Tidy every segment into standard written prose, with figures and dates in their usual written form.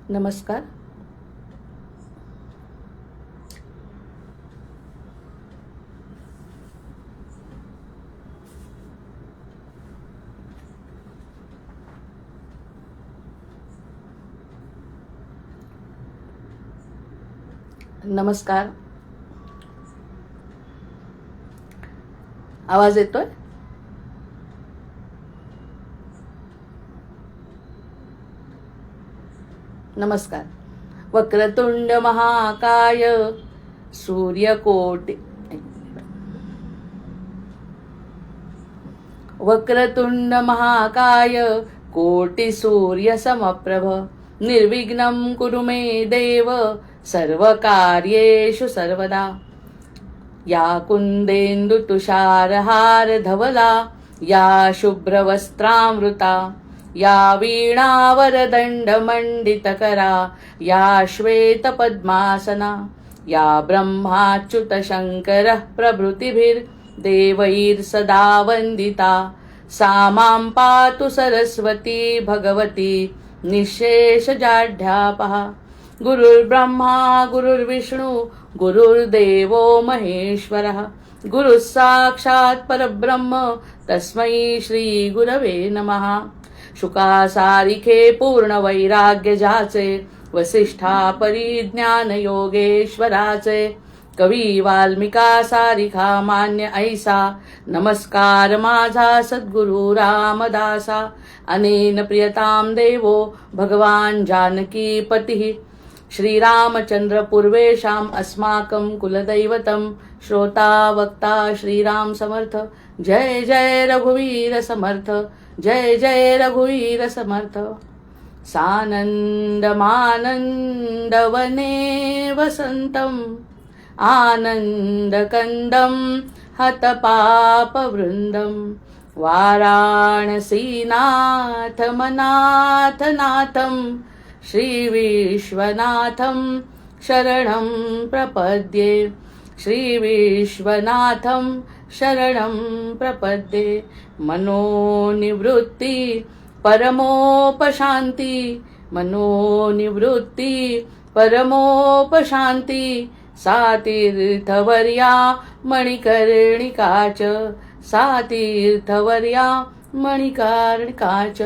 नमस्कार. नमस्कार. आवाज येतोय? नमस्कार. वक्रतुंड महाकाय सूर्यकोटि वक्रतुंड महाकाय कोटि सूर्य समप्रभ निर्विघ्नं कुरु मे देव सर्वकार्येषु सर्वदा. या कुंदेन्दु तुषारहार धवला या शुभ्रवस्त्रामृता या वीणावरदण्डमण्डितकरा या श्वेतपद्मासना या ब्रह्माच्युत शङ्करः प्रभृतिभिर्देवैर्सदा वन्दिता. सा मां पातु सरस्वती भगवती निःशेषजाढ्यापहा. गुरुर्ब्रह्मा गुरुर्विष्णु गुरुर्देवो महेश्वरः. गुरुः साक्षात् परब्रह्म तस्मै श्री गुरवे नमः. शुकासारिखे पूर्ण वैराग्य जाचे वसिष्ठा परिज्ञान योगेश्वराचे. कवी वाल्मिका सारिखा मान्य ऐसा नमस्कार माझा सद्गुरु रामदासा. अनेन प्रियतां देवो भगवान जानकी पतिः श्रीरामचंद्र पूर्वेशाम् अस्माकं कुलदैवतं. श्रोता वक्ता श्रीराम समर्थ. जय जय रघुवीर समर्थ. जय जय रघुवीर समर्थ. सानन्दमानन्दवने वसन्तम् आनन्दकन्दं हतपापवृन्दं. वाराणसीनाथमनाथनाथं श्रीविश्वनाथं शरणं प्रपद्ये. श्रीविश्वनाथं शरणं प्रपद्ये. मनोनिवृत्ति परमोपशान्ति मनोनिवृत्ति परमोपशान्ति. सा तीर्थवर्या मणिकर्णिका च सा तीर्थवर्या मणिकर्णिका च.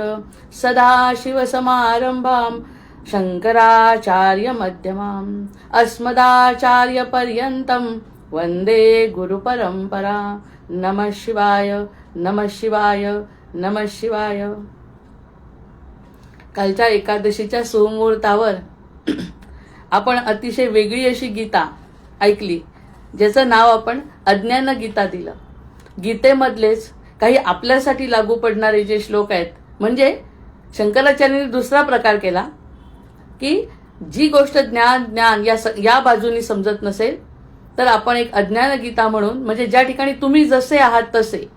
सदाशिवसमारम्भां शङ्कराचार्यमध्यमाम् अस्मदाचार्यपर्यन्तं वन्दे गुरुपरम्परा. नमः शिवाय नमः शिवाय नमः शिवाय. कालच्या एकादशीच्या सुमुहूर्तावर आपण अतिशय वेगळी अशी गीता ऐकली, ज्याचं नाव आपण अज्ञान गीता दिलं. गीतेमधलेच काही आपल्यासाठी लागू पडणारे जे श्लोक आहेत, म्हणजे शंकराचार्यांनी दुसरा प्रकार केला की जी गोष्ट ज्ञान ज्ञान या बाजूनी समजत नसेल तर आपण एक अज्ञान गीता म्हणून, म्हणजे ज्या ठिकाणी तुम्ही जसे आहात तसे,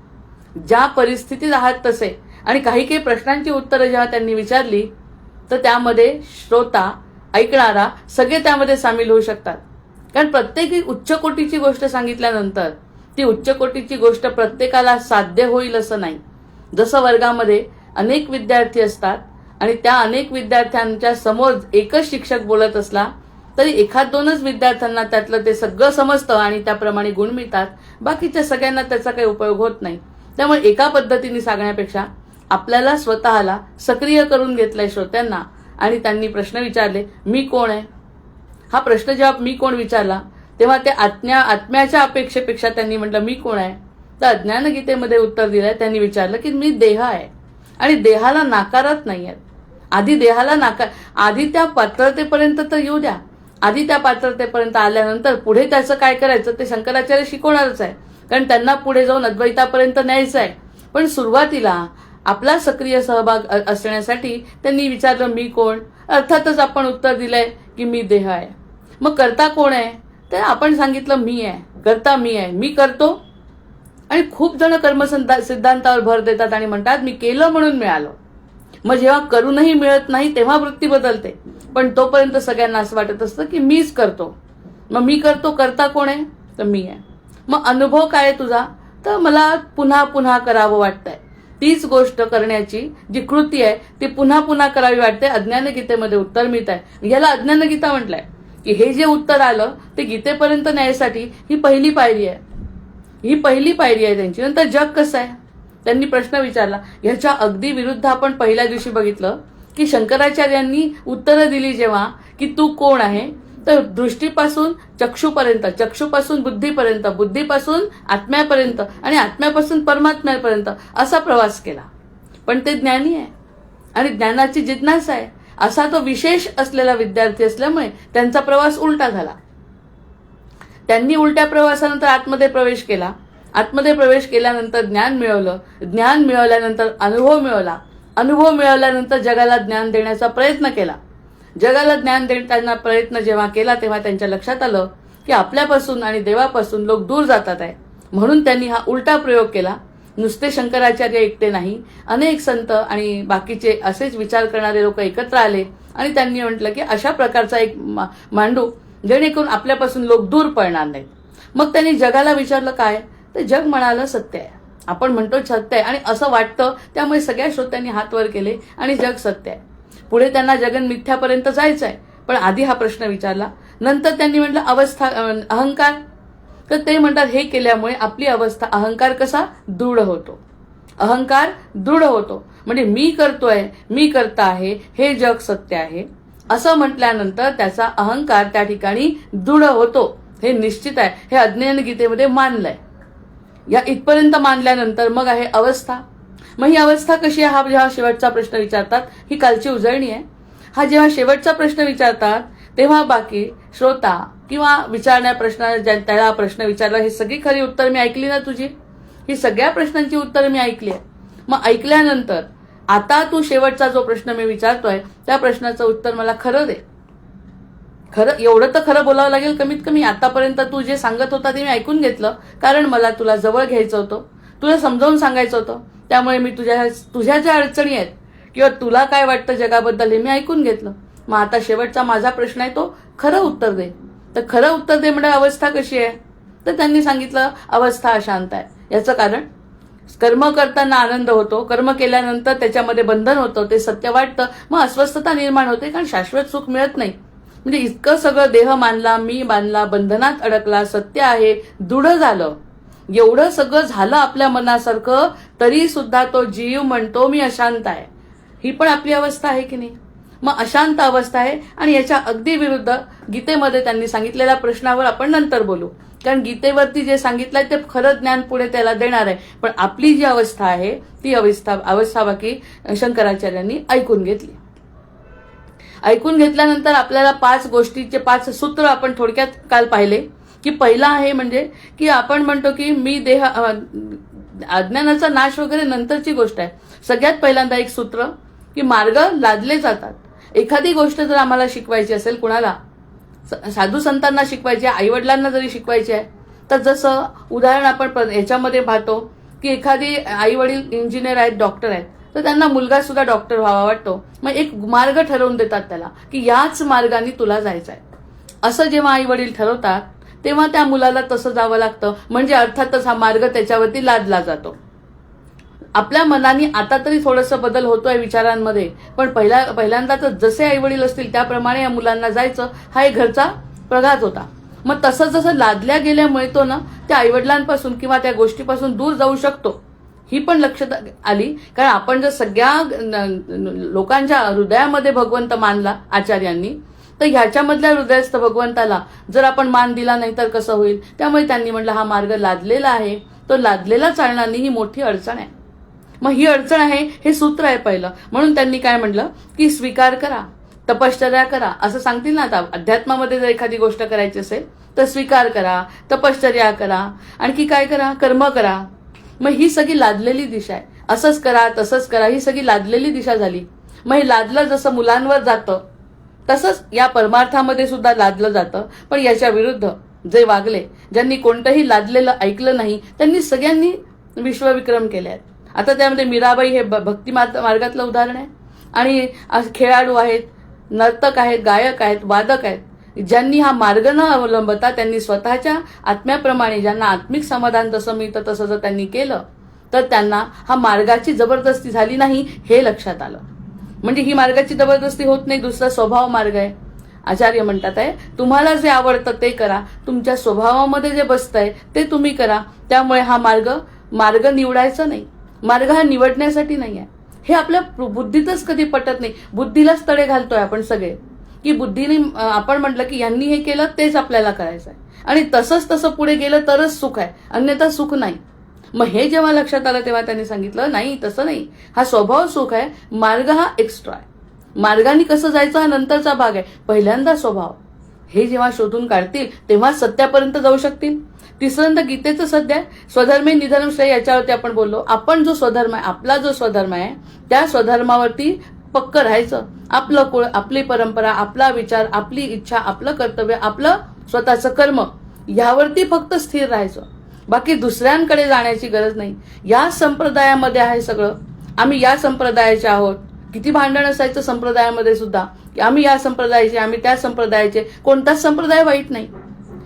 ज्या परिस्थितीत आहात तसे, आणि काही काही प्रश्नांची उत्तरं जेव्हा त्यांनी विचारली तर त्यामध्ये श्रोता ऐकणारा सगळे त्यामध्ये सामील होऊ शकतात. कारण प्रत्येक उच्च कोटीची गोष्ट सांगितल्यानंतर ती उच्च कोटीची गोष्ट प्रत्येकाला साध्य होईल असं नाही. जसं वर्गामध्ये अनेक विद्यार्थी असतात आणि त्या अनेक विद्यार्थ्यांच्या समोर एकच शिक्षक बोलत असला तरी एखाद दोनच विद्यार्थ्यांना त्यातलं ते सगळं समजतं आणि त्याप्रमाणे गुण मिळतात. बाकीच्या सगळ्यांना त्याचा काही उपयोग होत नाही. त्यामुळे एका पद्धतीने सांगण्यापेक्षा आपल्याला स्वतःला सक्रिय करून घेतलंय श्रोत्यांना, आणि त्यांनी प्रश्न विचारले, मी कोण आहे. हा प्रश्न जेव्हा मी कोण विचारला तेव्हा ते आत्म्याच्या अपेक्षेपेक्षा त्यांनी म्हटलं मी कोण आहे. तर अज्ञान गीतेमध्ये उत्तर दिलंय. त्यांनी विचारलं की मी देह आहे, आणि देहाला नाकारत नाहीये. आधी देहाला आधी त्या पात्रतेपर्यंत तर येऊ द्या. आधी त्या पात्रतेपर्यंत आल्यानंतर पुढे त्याचं काय करायचं ते शंकराचार्य शिकवणारच आहे, कारण त्यांना पुढे जाऊन अद्वैतापर्यंत न्यायचं आहे. पण सुरुवातीला आपला सक्रिय सहभाग असण्यासाठी त्यांनी विचारलं मी कोण. अर्थातच आपण उत्तर दिलंय की मी देह आहे. मग करता कोण आहे तर आपण सांगितलं मी आहे. करता मी आहे, मी करतो. आणि खूप जण सिद्धांतावर भर देतात आणि म्हणतात मी केलं म्हणून मिळालं. मग जेव्हा करूनही मिळत नाही तेव्हा वृत्ती बदलते, पण तोपर्यंत सगळ्यांना असं वाटत असतं की मीच करतो. मग मी करतो, करता कोण आहे तर मी आहे. मग अनुभव काय आहे तुझा तर मला पुन्हा पुन्हा करावं वाटतंय. तीच गोष्ट करण्याची जी कृती आहे ती पुन्हा पुन्हा करावी वाटते. अज्ञान गीतेमध्ये उत्तर मिळत आहे. याला अज्ञान गीता म्हटलंय की हे जे उत्तर आलं ते गीतेपर्यंत न्यायसाठी ही पहिली पायरी आहे. ही पहिली पायरी आहे त्यांची. नंतर जग कसं आहे त्यांनी प्रश्न विचारला. ह्याच्या अगदी विरुद्ध आपण पहिल्या दिवशी बघितलं की शंकराचार्यांनी उत्तरं दिली जेव्हा की तू कोण आहे, तर दृष्टीपासून चक्षुपर्यंत, चक्षुपासून बुद्धीपर्यंत, बुद्धीपासून आत्म्यापर्यंत आणि आत्म्यापासून परमात्म्यापर्यंत असा प्रवास केला. पण ते ज्ञानी आहे आणि ज्ञानाची जिज्ञासा आहे असा तो विशेष असलेला विद्यार्थी असल्यामुळे त्यांचा प्रवास उलटा झाला. त्यांनी उलट्या प्रवासानंतर आतमध्ये प्रवेश केला. आतमध्ये प्रवेश केल्यानंतर ज्ञान मिळवलं. ज्ञान मिळवल्यानंतर अनुभव मिळवला. अनुभव मिळवल्यानंतर जगाला ज्ञान देण्याचा प्रयत्न केला. जगाला ज्ञान देण्याचा प्रयत्न जेव्हा केला तेव्हा त्यांच्या लक्षात आलं की आपल्यापासून आणि देवापासून लोक दूर जातात आहे. म्हणून त्यांनी हा उलटा प्रयोग केला. नुसते शंकराचार्य एकटे नाही, अनेक संत आणि बाकीचे असेच विचार करणारे लोक एकत्र आले आणि त्यांनी म्हटलं की अशा प्रकारचा एक मांडू जेणेकरून आपल्यापासून लोक दूर पळणार नाहीत. मग त्यांनी जगाला विचारलं काय, तर जग म्हणालं सत्य आहे. आपण म्हणतो सत्य आहे आणि असं वाटतं, त्यामुळे सगळ्या श्रोत्यांनी हात वर केले आणि जग सत्य आहे. पुढे त्यांना जगन मिथ्यापर्यंत जायचं आहे, पण आधी हा प्रश्न विचारला. नंतर त्यांनी म्हटलं अवस्था अहंकार, तर ते म्हणतात हे केल्यामुळे आपली अवस्था अहंकार कसा दृढ होतो. अहंकार दृढ होतो म्हणजे मी करतोय, मी करता आहे, हे जग सत्य आहे असं म्हटल्यानंतर त्याचा अहंकार त्या ठिकाणी दृढ होतो. हे निश्चित आहे. हे अज्ञान गीतेमध्ये मानलंय. या इथपर्यंत मानल्यानंतर मग आहे अवस्था. मग ही अवस्था कशी आहे हा जेव्हा शेवटचा प्रश्न विचारतात, ही कालची उजळणी आहे. हा जेव्हा शेवटचा प्रश्न विचारतात तेव्हा बाकी श्रोता किंवा विचारण्या प्रश्न त्याला प्रश्न विचारला हे सगळी खरी उत्तर मी ऐकली ना तुझी, ही सगळ्या प्रश्नांची उत्तर मी ऐकली आहे. मग ऐकल्यानंतर आता तू शेवटचा जो प्रश्न मी विचारतोय त्या प्रश्नाचं उत्तर मला खरं दे. खरं एवढं तर खरं बोलावं लागेल कमीत कमी. आतापर्यंत तू जे सांगत होता ते मी ऐकून घेतलं, कारण मला तुला जवळ घ्यायचं होतं, तुला समजावून सांगायचं होतं. त्यामुळे मी तुझ्या ज्या अडचणी आहेत किंवा तुला काय वाटतं जगाबद्दल हे मी ऐकून घेतलं. मग आता शेवटचा माझा प्रश्न आहे तो खरं उत्तर दे. तर खरं उत्तर दे म्हणजे अवस्था कशी आहे, तर त्यांनी सांगितलं अवस्था अशांत आहे. याचं कारण कर्म करताना आनंद होतो, कर्म केल्यानंतर त्याच्यामध्ये बंधन होतं, ते सत्य वाटतं, मग अस्वस्थता निर्माण होते, कारण शाश्वत सुख मिळत नाही. म्हणजे इतकं सगळं देह मानला, मी मानला, बंधनात अडकला, सत्य आहे दृढ झालं, एवढं सगळं झालं आपल्या मनासारखं, तरी सुद्धा तो जीव म्हणतो मी अशांत आहे. ही पण आपली अवस्था आहे की नाही. मग अशांत अवस्था आहे. आणि याच्या अगदी विरुद्ध गीतेमध्ये त्यांनी सांगितलेल्या प्रश्नावर आपण नंतर बोलू, कारण गीतेवरती जे सांगितलंय ते खरं ज्ञान पुढे त्याला देणार आहे. पण आपली जी अवस्था आहे ती अवस्था बाकी शंकराचार्यांनी ऐकून घेतली. ऐकून घेतल्यानंतर आपल्याला 5 गोष्टीचे 5 सूत्र आपण थोडक्यात काल पाहिले. की पहिला आहे म्हणजे की आपण म्हणतो की मी देह, अज्ञानाचा नाश वगैरे नंतरची गोष्ट आहे. सगळ्यात पहिल्यांदा एक सूत्र की मार्ग लादले जातात. एखादी गोष्ट जर आम्हाला शिकवायची असेल, कुणाला साधू संतांना शिकवायची आहे, आईवडिलांना जरी शिकवायची आहे, तर जसं उदाहरण आपण याच्यामध्ये पाहतो की एखादी आईवडील इंजिनियर आहेत, डॉक्टर आहेत, तर त्यांना मुलगा सुद्धा डॉक्टर व्हावा वाटतो. मग एक मार्ग ठरवून देतात त्याला की याच मार्गाने तुला जायचं आहे. असं जेव्हा आईवडील ठरवतात तेव्हा त्या मुलाला तसं जावं लागतं. म्हणजे अर्थातच हा मार्ग त्याच्यावरती लादला जातो. आपल्या मनाने आता तरी थोडंसं बदल होतोय विचारांमध्ये, पण पहिल्यांदा तर जसे आईवडील असतील त्याप्रमाणे या मुलांना जायचं, हा एक घरचा प्रघात होता. मग तसं जसं लादल्या गेल्यामुळे तो ना त्या आईवडिलांपासून किंवा त्या गोष्टीपासून दूर जाऊ शकतो. ही पण लक्षात आली, कारण आपण जर सगळ्या लोकांच्या हृदयामध्ये भगवंत मानला आचार्यांनी, तर ह्याच्यामधल्या हृदयस्थ भगवंताला जर आपण मान दिला नाही तर कसं होईल. त्यामुळे त्यांनी म्हटलं हा मार्ग लादलेला आहे, तो लादलेला चालणार नाही, ही मोठी अडचण आहे. मग ही अडचण आहे हे सूत्र आहे पहिलं. म्हणून त्यांनी काय म्हटलं की स्वीकार करा, तपश्चर्या करा. असं सांगतील ना, आता अध्यात्मामध्ये जर एखादी गोष्ट करायची असेल तर स्वीकार करा, तपश्चर्या करा, आणखी काय करा, कर्म करा. मग ही सगळी लादलेली दिशा आहे. असंच करा, तसंच करा, ही सगळी लादलेली दिशा झाली. मग हे लादलं जसं मुलांवर जातं तसंच या परमार्थामध्ये सुद्धा लादलं जातं. पण याच्या विरुद्ध जे वागले, ज्यांनी कोणतंही लादलेलं ऐकलं नाही, त्यांनी सगळ्यांनी विश्वविक्रम केले आहेत. आता त्यामध्ये मीराबाई हे भक्ती मार्गातलं उदाहरण आहे. आणि खेळाडू आहेत, नर्तक आहेत, गायक आहेत, वादक आहेत, ज्यांनी हा मार्ग न अवलंबता त्यांनी स्वतःच्या आत्म्याप्रमाणे ज्यांना आत्मिक समाधान जसं मिळतं तसं जर त्यांनी केलं तर त्यांना हा मार्गाची जबरदस्ती झाली नाही हे लक्षात आलं. म्हणजे ही मार्गाची जबरदस्ती होत नाही, दुसरा स्वभाव मार्ग आहे. आचार्य म्हणतात आहे, तुम्हाला जे आवडतं ते करा, तुमच्या स्वभावामध्ये जे बसतंय ते तुम्ही करा. त्यामुळे हा मार्ग निवडायचा नाही, मार्ग हा निवडण्यासाठी नाही आहे. हे आपल्या बुद्धीतच कधी पटत नाही. बुद्धीलाच तडे घालतोय आपण सगळे, की बुद्धीने आपण म्हटलं की यांनी हे केलं तेच आपल्याला करायचं आहे आणि तसं पुढे गेलं तरच सुख आहे, अन्यथा सुख नाही. मग हे जेव्हा लक्षात आलं तेव्हा त्यांनी सांगितलं नाही, तसं नाही, हा स्वभाव सुख आहे, मार्ग हा एक्स्ट्रा आहे. मार्गाने कसं जायचं हा नंतरचा भाग आहे, पहिल्यांदा स्वभाव. हे जेव्हा शोधून काढतील तेव्हा सत्यापर्यंत जाऊ शकतील. तिसऱ्यांदा गीतेचं सध्या स्वधर्मे निधनम श्रेय याच्यावरती आपण बोललो. आपण जो स्वधर्म आहे, आपला जो स्वधर्म आहे त्या स्वधर्मावरती पक्क राहायचं. आपलं कुळ, आपली परंपरा, आपला विचार, आपली इच्छा, आपलं कर्तव्य, आपलं स्वतःचं कर्म यावरती फक्त स्थिर राहायचं. बाकी दुसऱ्यांकडे जाण्याची गरज नाही. या संप्रदायामध्ये आहे सगळं, आम्ही या संप्रदायाचे आहोत. किती भांडण असायचं संप्रदायामध्ये सुद्धा, की आम्ही या संप्रदायाचे, आम्ही त्या संप्रदायाचे. कोणताच संप्रदाय वाईट नाही,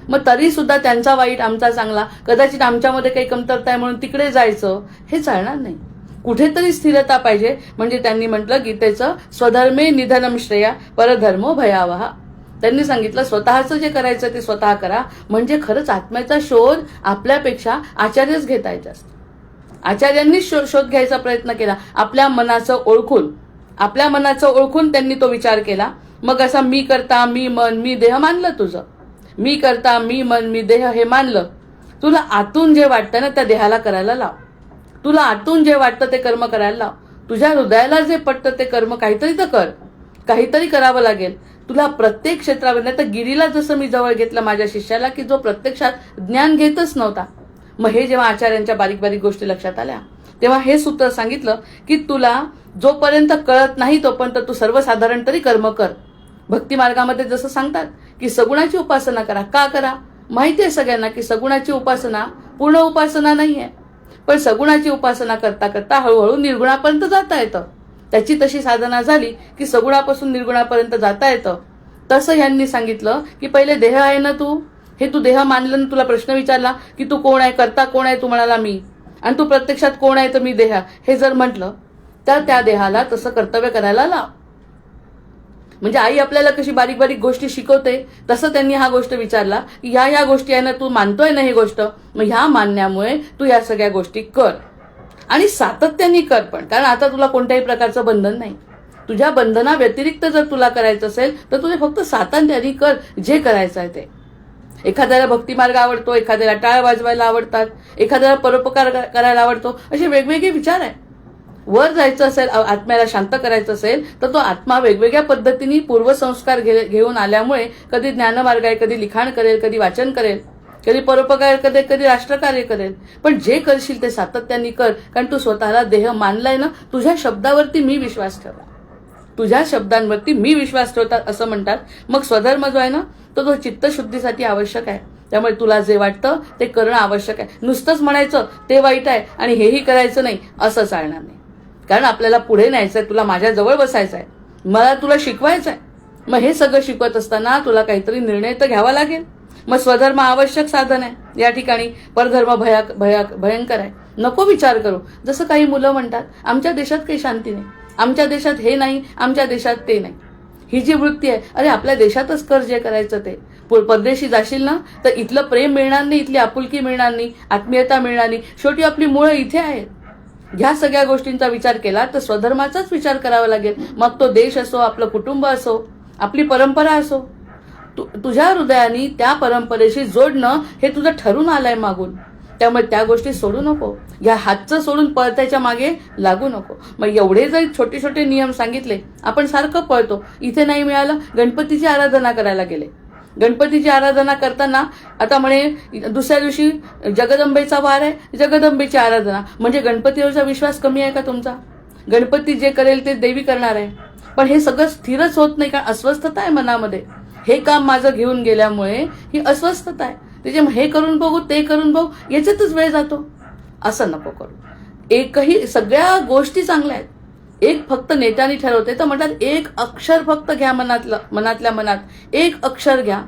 मग तरी सुद्धा त्यांचा वाईट आमचा चांगला, कदाचित आमच्यामध्ये काही कमतरता आहे म्हणून तिकडे जायचं, हे चालणार नाही. कुठेतरी स्थिरता पाहिजे. म्हणजे त्यांनी म्हटलं गीतेचं स्वधर्मे निधनम श्रेया परधर्मो भयावहा. त्यांनी सांगितलं स्वतःचं जे करायचं ते स्वतः करा. म्हणजे खरंच आत्म्याचा शोध आपल्यापेक्षा आचार्यच घेता येत असतात. आचार्यांनी शोध घ्यायचा प्रयत्न केला. आपल्या मनाचं ओळखून त्यांनी तो विचार केला. मग असा मी करता, मी मन, मी देह मानलं तुझं. मी करता, मी मन, मी देह हे मानलं. तुला आतून जे वाटतं ना त्या देहाला करायला लाव. तुला आतून जे वाटतं ते कर्म करायला लाव. तुझ्या हृदयाला जे पटतं ते कर्म काहीतरी तर कर, काहीतरी करावं लागेल तुला प्रत्येक क्षेत्रावर. नाही तर गिरीला जसं मी जवळ घेतलं माझ्या शिष्याला, की जो प्रत्यक्षात ज्ञान घेतच नव्हता. मग हे जेव्हा आचार्यांच्या बारीक बारीक गोष्टी लक्षात आल्या तेव्हा हे सूत्र सांगितलं की तुला जोपर्यंत कळत नाही तोपर्यंत तू सर्वसाधारण तरी कर्म कर. भक्ती मार्गामध्ये जसं सांगतात की सगुणाची उपासना करा. का करा? माहिती आहे सगळ्यांना की सगुणाची उपासना पूर्ण उपासना नाही आहे, पण सगुणाची उपासना करता करता हळूहळू निर्गुणापर्यंत जाता येतं. त्याची तशी साधना झाली की सगुणापासून निर्गुणापर्यंत जाता येतं. तसं ह्यांनी सांगितलं की पहिले देह आहे ना तू, हे तू देह मानलं ना, तुला प्रश्न विचारला की तू कोण आहे, करता कोण आहे, तू म्हणाला मी, आणि तू प्रत्यक्षात कोण आहे तर मी देह, हे जर म्हटलं तर त्या देहाला तसं कर्तव्य करायला लाव. म्हणजे आई आपल्याला कशी बारीक बारीक गोष्टी शिकवते तसं त्यांनी हा गोष्ट विचारला की ह्या गोष्टी आहे ना, तू मानतोय ना ही गोष्ट, मग ह्या मानण्यामुळे तू या सगळ्या गोष्टी कर आणि सातत्याने कर. पण कारण आता तुला कोणत्याही प्रकारचं बंधन नाही. तुझ्या बंधना व्यतिरिक्त जर तुला करायचं असेल तर तुझे फक्त सातत्याने कर जे करायचं आहे ते. एखाद्याला भक्तिमार्ग आवडतो, एखाद्याला टाळ वाजवायला आवडतात, एखाद्याला परोपकार करायला आवडतो, असे वेगवेगळे विचार आहे. वर जायचं असेल, आत्म्याला शांत करायचं असेल तर तो आत्मा वेगवेगळ्या पद्धतीने पूर्वसंस्कार घेऊन आल्यामुळे कधी ज्ञानमार्ग आहे, कधी लिखाण करेल, कधी वाचन करेल, कधी परोपकार करेल, कधी राष्ट्रकार्य करेल. पण जे करशील ते सातत्याने कर, कारण तू स्वतःला देह मानलाय ना. तुझ्या शब्दावरती मी विश्वास ठेवला, तुझ्या शब्दांवरती मी विश्वास ठेवतात असं म्हणतात. मग स्वधर्म जो आहे ना तो चित्तशुद्धीसाठी आवश्यक आहे. त्यामुळे तुला जे वाटतं ते करणं आवश्यक आहे. नुसतंच म्हणायचं ते वाईट आहे आणि हेही करायचं नाही असं चालणार नाही. कारण आपल्याला पुढे न्यायचंय, तुला माझ्या जवळ बसायचं आहे, मला तुला शिकवायचं आहे. मग हे सगळं शिकवत असताना तुला काहीतरी निर्णय तर घ्यावा लागेल. मग स्वधर्म आवश्यक साधन आहे या ठिकाणी, परधर्म भयंकर आहे. नको विचार करू. जसं काही मुलं म्हणतात आमच्या देशात काही शांती नाही, आमच्या देशात हे नाही, आमच्या देशात ते नाही. ही जी वृत्ती आहे, अरे आपल्या देशातच कर जे करायचं ते. परदेशी जाशील ना तर इथलं प्रेम मिळणार नाही, इथली आपुलकी मिळणार नाही, आत्मीयता मिळणार नाही. शेवटी आपली मुळं इथे आहेत. ह्या सगळ्या गोष्टींचा विचार केला तर स्वधर्माचाच विचार करावा लागेल. मग तो देश असो, आपलं कुटुंब असो, आपली परंपरा असो. तुझ्या हृदयाने त्या परंपरेशी जोडणं हे तुझं ठरून आलंय मागून. त्यामुळे त्या गोष्टी सोडू नको, या हातचं सोडून पळताच्या मागे लागू नको. मग एवढे जर छोटे छोटे नियम सांगितले, आपण सारखं पळतो. इथे नाही मिळालं, गणपतीची आराधना करायला गेले. गणपतीची आराधना करताना आता म्हणे दुसऱ्या दिवशी जगदंबेचा वार आहे, जगदंबेची आराधना. म्हणजे गणपतीवरचा विश्वास कमी आहे का तुमचा? गणपती जे करेल ते देवी करणार आहे. पण हे सगळं स्थिरच होत नाही, कारण अस्वस्थता आहे मनामध्ये. हे काम माझं घेऊन गेल्यामुळे ही अस्वस्थता आहे. त्याचे हे करून बघू, ते करून बघू, याच्यातच वेळ जातो. असं नको करू. एकही, सगळ्या गोष्टी चांगल्या आहेत. एक फक्त नेत्याने ठरवते तर म्हणतात एक अक्षर फक्त घ्या मनातल्या मनात, एक अक्षर घ्या,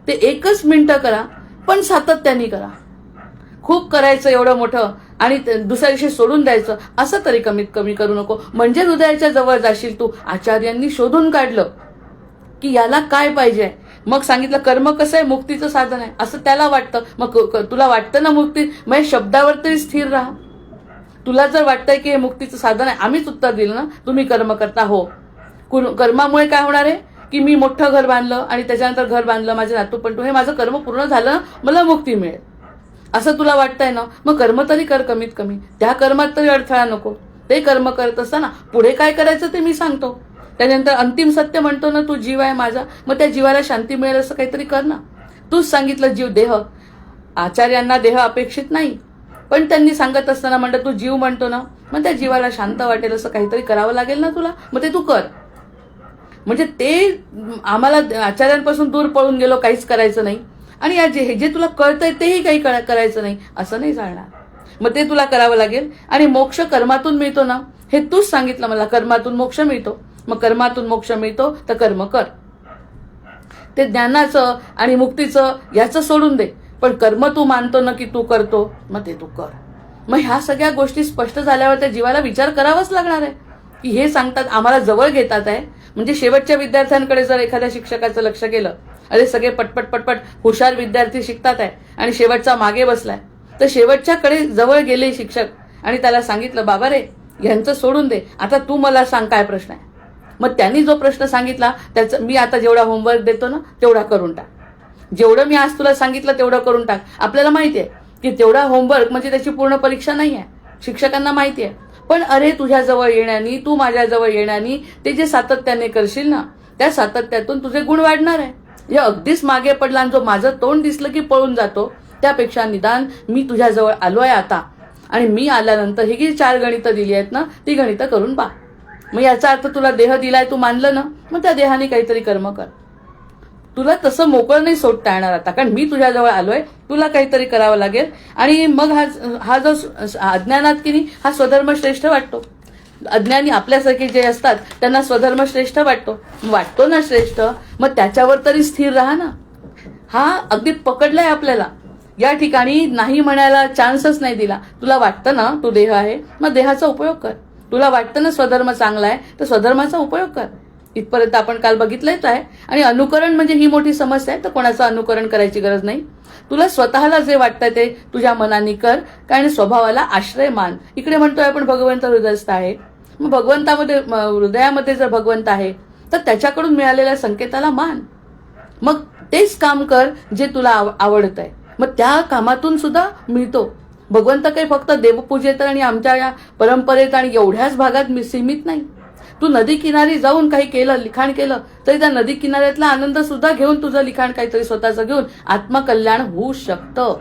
ते एकच मिनिटं करा, पण सातत्याने करा. खूप करायचं एवढं मोठं आणि दुसऱ्या दिवशी सोडून द्यायचं, असं तरी कमीत कमी करू नको. म्हणजे हृदयाच्या जवळ जाशील तू. आचार्यांनी शोधून काढलं की याला काय पाहिजे. मग सांगितलं कर्म कसं आहे, मुक्तीचं साधन आहे असं त्याला वाटतं. मग तुला वाटतं ना मुक्ती, मग शब्दावर तरी स्थिर राहा. तुला जर वाटतंय की हे मुक्तीचं साधन आहे, आम्हीच उत्तर दिलं ना, तुम्ही कर्म करता. हो, कर्मामुळे काय होणार आहे की मी मोठं घर बांधलं आणि त्याच्यानंतर घर बांधलं, माझे नातू पण हे माझं कर्म पूर्ण झालं, मला मुक्ती मिळेल असं तुला वाटतंय ना, मग कर्म तरी कर कमीत कमी. त्या कर्मात तरी अडथळा नको. ते कर्म करत असताना पुढे काय करायचं ते मी सांगतो. त्यानंतर अंतिम सत्य म्हणतो ना, तू जीव आहे माझा, मग त्या जीवाला शांती मिळेल असं काहीतरी कर ना. तूच सांगितलं जीव देह. आचार्यांना देह अपेक्षित नाही, पण त्यांनी सांगत असताना म्हणतं तू जीव म्हणतो ना, मग त्या जीवाला शांत वाटेल असं काहीतरी करावं लागेल ना तुला, मग ते तू कर. म्हणजे ते आम्हाला आचार्यांपासून दूर पळून गेलो, काहीच करायचं नाही, आणि हे जे तुला कळतंय तेही काही करायचं नाही असं नाही चालणार. मग ते तुला करावं लागेल. आणि मोक्ष कर्मातून मिळतो ना, हे तूच सांगितलं मला, कर्मातून मोक्ष मिळतो. मग कर्मातून मोक्ष मिळतो तर कर्म कर. ते ज्ञानाचं आणि मुक्तीचं याचं सोडून दे, पण कर्म तू मानतो ना की तू करतो, मग ते तू कर. मग ह्या सगळ्या गोष्टी स्पष्ट झाल्यावर त्या जीवाला विचार करावाच लागणार आहे की हे सांगतात आम्हाला जवळ घेतात आहे. म्हणजे शेवटच्या विद्यार्थ्यांकडे जर एखाद्या शिक्षकाचं लक्ष गेलं, अरे सगळे पटपट पटपट हुशार विद्यार्थी शिकतात आहे आणि शेवटचा मागे बसलाय, तर शेवटच्याकडे जवळ गेले शिक्षक आणि त्याला सांगितलं बाबा रे यांचं सोडून दे, आता तू मला सांग काय प्रश्न आहे. मग त्यांनी जो प्रश्न सांगितला त्याचं मी आता जेवढा होमवर्क देतो ना तेवढा करून टाक. जेवढं मी आज तुला सांगितलं तेवढं करून टाक. आपल्याला माहिती आहे की तेवढा होमवर्क म्हणजे त्याची पूर्ण परीक्षा नाही आहे, शिक्षकांना माहिती आहे. पण अरे तुझ्याजवळ येण्यानी, तू माझ्याजवळ येण्यानी ते जे सातत्याने करशील ना, त्या सातत्यातून तुझे गुण वाढणार आहे. हे अगदीच मागे पडला आणि जो माझं तोंड दिसलं की पळून जातो, त्यापेक्षा निदान मी तुझ्याजवळ आलोय आता, आणि मी आल्यानंतर ही जी 4 गणितं दिली आहेत ना, ती गणितं करून पहा. मग याचा अर्थ तुला देह दिलाय, तू मानलं ना, मग त्या देहाने काहीतरी कर्म कर. तुला तसं मोकळं नाही सोडता येणार आता, कारण मी तुझ्याजवळ आलोय, तुला काहीतरी करावं लागेल. आणि मग हा जो अज्ञानात की नाही, हा स्वधर्म श्रेष्ठ वाटतो. अज्ञानी आपल्यासारखे जे असतात त्यांना स्वधर्म श्रेष्ठ वाटतो ना श्रेष्ठ, मग त्याच्यावर तरी स्थिर राहा ना. हा अगदी पकडलाय आपल्याला, या ठिकाणी नाही म्हणायला चान्सच नाही दिला. तुला वाटतं ना तू देह आहे, मग देहाचा उपयोग कर. तुला वाटतं ना स्वधर्म चांगला आहे, तर स्वधर्माचा उपयोग कर. इथपर्यंत आपण काल बघितलंच आहे. आणि अनुकरण म्हणजे ही मोठी समस्या आहे, तर कोणाचं अनुकरण करायची गरज नाही. तुला स्वतःला जे वाटतंय ते तुझ्या मनाने कर, कारण स्वभावाला आश्रय मान. इकडे म्हणतोय आपण भगवंत हृदयस्थ आहे, मग भगवंतामध्ये हृदयामध्ये जर भगवंत आहे तर त्याच्याकडून मिळालेल्या संकेताला मान. मग तेच काम कर जे तुला आवडत आहे, मग त्या कामातून सुद्धा मिळतो. भगवंत काही फक्त देवपूजेत आणि आमच्या या परंपरेत आणि एवढ्याच भागात सीमित नाही. तू नदी किनारी जाऊन काही केलं, लिखाण केलं, तरी त्या नदी किनाऱ्यातला आनंद सुद्धा घेऊन तुझं लिखाण काहीतरी स्वतःचं घेऊन आत्मकल्याण होऊ शकतं.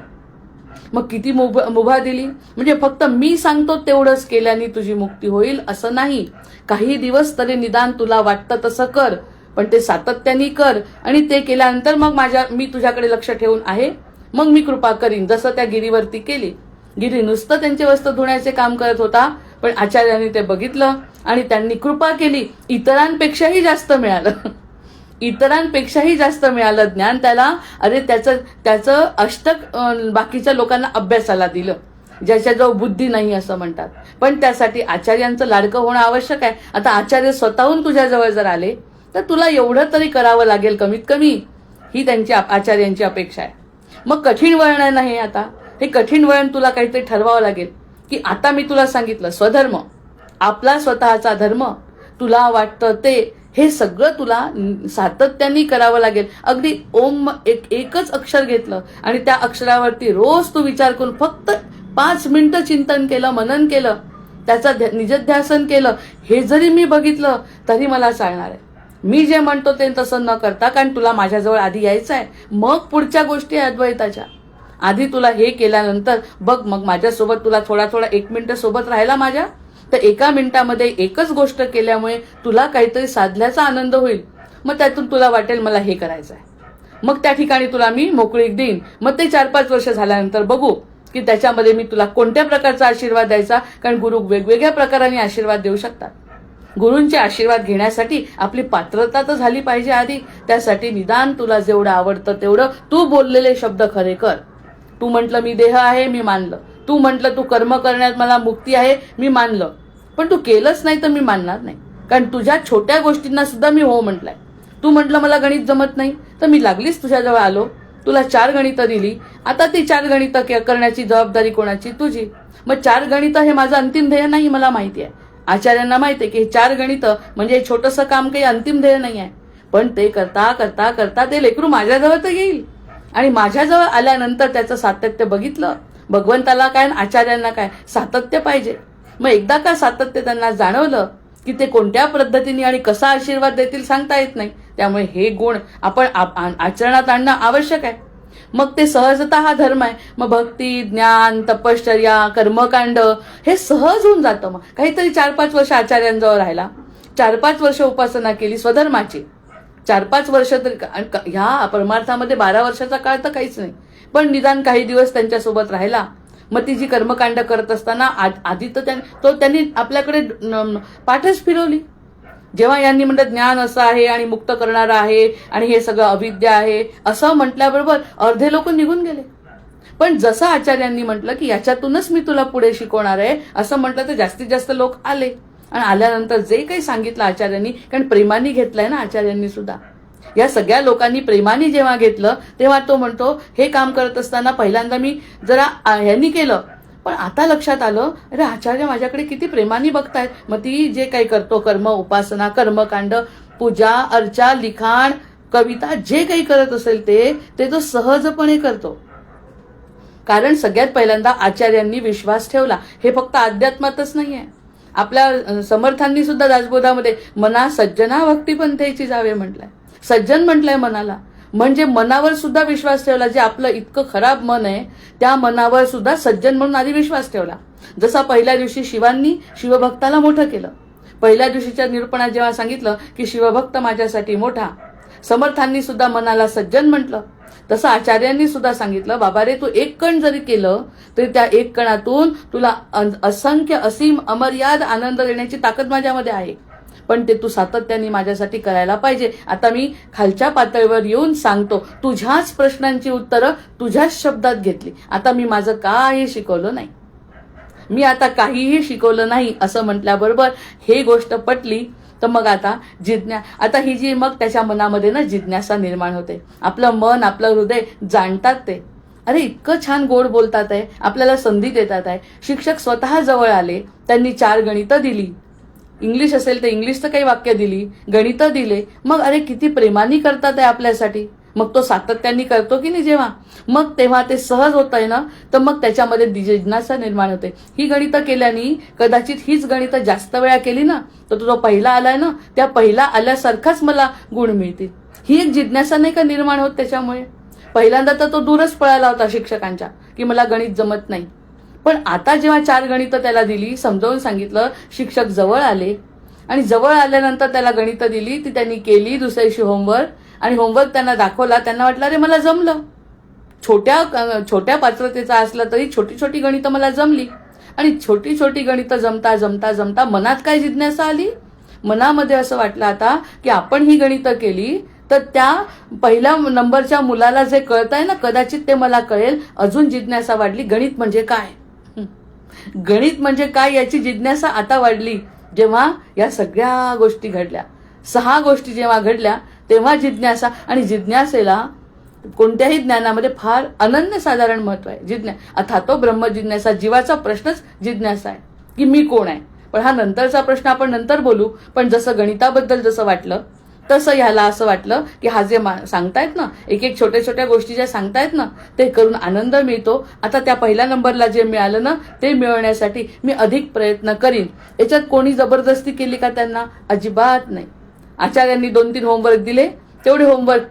मग किती मुभा दिली, म्हणजे फक्त मी सांगतो तेवढंच केल्याने तुझी मुक्ती होईल असं नाही. काही दिवस तरी निदान तुला वाटतं तसं कर, पण ते सातत्याने कर. आणि ते केल्यानंतर मग मी तुझ्याकडे लक्ष ठेवून आहे, मग मी कृपा करीन. जसं त्या गिरीवरती केली. गिरी नुसतं त्यांचे वस्त्र धुण्याचे काम करत होता, पण आचार्यांनी ते बघितलं आणि त्यांनी कृपा केली. इतरांपेक्षाही जास्त मिळालं, इतरांपेक्षाही जास्त मिळालं ज्ञान त्याला. अरे त्याचं अष्टक बाकीच्या लोकांना अभ्यासाला दिलं, ज्याच्याजवळ बुद्धी नाही असं म्हणतात. पण त्यासाठी आचार्यांचं लाडकं होणं आवश्यक आहे. आता आचार्य स्वतःहून तुझ्याजवळ जर आले तर तुला एवढं तरी करावं लागेल कमीत कमी, ही त्यांची आचार्यांची अपेक्षा आहे. मग कठीण वळण आहे ना हे. आता हे कठीण वळण तुला काहीतरी ठरवावं लागेल की आता मी तुला सांगितलं स्वधर्म, आपला स्वतःचा धर्म, तुला वाटतं ते, हे सगळं तुला सातत्याने करावं लागेल. अगदी ओम एकच अक्षर घेतलं आणि त्या अक्षरावरती रोज तू विचार करून फक्त 5 मिनिटं चिंतन केलं, मनन केलं, त्याचा निजध्यासन केलं, हे जरी मी बघितलं तरी मला चालणार आहे. मी जे म्हणतो ते तसं न करता, कारण तुला माझ्याजवळ आधी यायचं आहे, मग पुढच्या गोष्टी अद्वैताच्या. आधी तुला हे केल्यानंतर बघ, मग माझ्यासोबत तुला थोडा 1 मिनिट सोबत राहायला माझ्या, तर 1 मिनिटामध्ये एकच गोष्ट केल्यामुळे तुला काहीतरी साधल्याचा आनंद होईल. मग त्यातून तुला वाटेल मला हे करायचं आहे, मग त्या ठिकाणी तुला मी मोकळीक देईन. मग ते 4-5 वर्ष झाल्यानंतर बघू की त्याच्यामध्ये मी तुला कोणत्या प्रकारचा आशीर्वाद द्यायचा, कारण गुरु वेगवेगळ्या प्रकाराने आशीर्वाद देऊ शकतात. गुरूंचे आशीर्वाद घेण्यासाठी आपली पात्रता तर झाली पाहिजे आधी. त्यासाठी निदान तुला जेवढं आवडतं तेवढं तू बोललेले शब्द खरे कर. तू म्हटलं मी देह आहे, मी मानलं. तू तू म्हटलं तू कर्म करण्यात मला मुक्ती आहे, मी मानलं, पण तू केलंच नाही तर मी मानणार नाही. कारण तुझ्या छोट्या गोष्टींना सुद्धा मी हो म्हटलंय. तू म्हटलं मला गणित जमत नाही, तर मी लागलीच तुझ्याजवळ आलो, तुला 4 गणितं दिली. आता ती 4 गणितं करण्याची जबाबदारी कोणाची? तुझी. मग 4 गणितं हे माझं अंतिम ध्येय नाही, मला माहिती आहे. आचार्यांना माहिती आहे की 4 गणितं म्हणजे हे छोटंसं काम काही अंतिम ध्येय नाही आहे. पण ते करता करता करता ते लेकरू माझ्याजवळ तर येईल, आणि माझ्याजवळ आल्यानंतर त्याचं सातत्य बघितलं. भगवंताला काय आणि आचार्यांना काय, सातत्य पाहिजे. मग एकदा का सातत्य त्यांना जाणवलं की ते कोणत्या पद्धतीने आणि कसा आशीर्वाद देतील सांगता येत नाही. त्यामुळे हे गुण आपण आचरणात आणणं आवश्यक आहे. मग ते सहजता हा धर्म आहे. मग भक्ती, ज्ञान, तपश्चर्या, कर्मकांड हे सहज होऊन जातं. मग काहीतरी 4-5 वर्ष आचार्यांजवळ राहिला, 4-5 वर्ष उपासना केली स्वधर्माची, 4-5 वर्ष तरी ह्या परमार्थामध्ये 12 वर्षाचा काळ तर काहीच नाही, पण निदान काही दिवस त्यांच्यासोबत राहिला. मग ती जी कर्मकांड करत असताना आधी तर त्यांनी आपल्याकडे पाठच फिरवली. जेव्हा यांनी म्हणलं ज्ञान असं आहे आणि मुक्त करणारं आहे आणि हे सगळं अविद्या आहे असं म्हटल्याबरोबर अर्धे लोक निघून गेले. पण जसं आचार्यांनी म्हटलं की याच्यातूनच मी तुला पुढे शिकवणार आहे असं म्हटलं तर जास्तीत जास्त लोक आले. आणि आल्यानंतर जे काही सांगितलं आचार्यांनी, कारण प्रेमाने घेतलंय ना आचार्यांनी सुद्धा, या सगळ्या लोकांनी प्रेमाने जेव्हा घेतलं तेव्हा तो म्हणतो हे काम करत असताना पहिल्यांदा मी जरा ह्यांनी केलं, पण आता लक्षात आलं अरे आचार्य माझ्याकडे किती प्रेमाने बघतायत. मग ती जे काही करतो कर्म, उपासना, कर्मकांड, पूजा, अर्चा, लिखाण, कविता जे काही करत असेल ते तो सहजपणे करतो. कारण सगळ्यात पहिल्यांदा आचार्यांनी विश्वास ठेवला. हे फक्त अध्यात्मातच नाहीये, आपल्या समर्थांनी सुद्धा दासबोधामध्ये मना सज्जना भक्तिपंथेची जावे म्हटलंय. सज्जन म्हटलंय मनाला, म्हणजे मनावर सुद्धा विश्वास ठेवला. जे आपलं इतकं खराब मन आहे त्या मनावर सुद्धा सज्जन म्हणून आधी विश्वास ठेवला. जसा पहिल्या दिवशी शिवांनी शिवभक्ताला मोठं केलं, पहिल्या दिवशीच्या निरूपणात जेव्हा सांगितलं की शिवभक्त माझ्यासाठी मोठा, समर्थांनी सुद्धा मनाला सज्जन म्हटलं. तसं आचार्यांनी सुद्धा सांगितलं बाबा रे, तू 1 कण जरी केलं तरी त्या 1 कणातून तुला असंख्य असीम अमर्याद आनंद देण्याची ताकद माझ्यामध्ये आहे, पण ते तू सातत्याने माझ्यासाठी करायला पाहिजे. आता मी खालच्या पातळीवर येऊन सांगतो, तुझ्याच प्रश्नांची उत्तरं तुझ्याच शब्दात घेतली. आता मी माझं काही शिकवलं नाही, मी आता काहीही शिकवलं नाही असं म्हटल्याबरोबर हे गोष्ट पटली. तर मग आता आता ही जी मग त्याच्या मनामध्ये ना जिज्ञासा निर्माण होते. आपलं मन, आपलं हृदय जाणतात ते, अरे इतकं छान गोड बोलतात आहे, आपल्याला संधी देतात आहे. शिक्षक स्वतः जवळ आले, त्यांनी 4 गणितं दिली, इंग्लिश असेल तर इंग्लिशचं काही वाक्य दिली, गणितं दिले. मग अरे किती प्रेमाने करतात आहे आपल्यासाठी. मग तो सातत्याने करतो की नाही जेव्हा, मग तेव्हा ते सहज होत आहे ना, तर मग त्याच्यामध्ये जिज्ञासा निर्माण होते. ही गणितं केल्याने कदाचित हीच गणितं जास्त वेळा केली ना तर तो पहिला आलाय ना, त्या पहिला आल्यासारखाच मला गुण मिळतील. ही एक जिज्ञासा नाही का निर्माण होत त्याच्यामुळे. पहिल्यांदा तर तो दूरच पळाला होता शिक्षकांच्या की मला गणित जमत नाही, पण आता जेव्हा 4 गणितं त्याला दिली, समजावून सांगितलं, शिक्षक जवळ आले आणि जवळ आल्यानंतर त्याला गणितं दिली, ती त्यांनी केली. दुसऱ्या दिवशी होमवर्क, आणि होमवर्क त्यांना दाखवला. त्यांना वाटलं अरे मला जमलं. छोट्या पात्रतेचा असला तरी छोटी छोटी गणितं मला जमली. आणि छोटी छोटी गणितं जमता जमता जमता मनात काय जिज्ञासा आली, मनामध्ये असं वाटलं आता की आपण ही गणितं केली तर त्या पहिल्या नंबरच्या मुलाला जे कळतंय ना कदाचित ते मला कळेल. अजून जिज्ञासा वाढली, गणित म्हणजे काय, गणित म्हणजे काय याची जिज्ञासा आता वाढली. जेव्हा या सगळ्या गोष्टी घडल्या, 6 गोष्टी जेव्हा घडल्या, तेव्हा जिज्ञासा, आणि जिज्ञासेला कोणत्याही ज्ञानामध्ये फार अनन्यसाधारण महत्व आहे. अथातो ब्रह्म जिज्ञासा, जीवाचा प्रश्नच जिज्ञासा आहे की मी कोण आहे. पण हा नंतरचा प्रश्न आपण नंतर बोलू. पण जसं गणिताबद्दल जसं वाटलं तसं ह्याला असं वाटलं की हा जे सांगतायत ना, एक छोट्या छोट्या गोष्टी ज्या सांगतायत ना, ते करून आनंद मिळतो. आता त्या पहिल्या नंबरला जे मिळालं ना ते मिळवण्यासाठी मी अधिक प्रयत्न करीन. याच्यात कोणी जबरदस्ती केली का त्यांना? अजिबात नाही. आचार्यांनी 2-3 होमवर्क दिले, तेवढे होमवर्क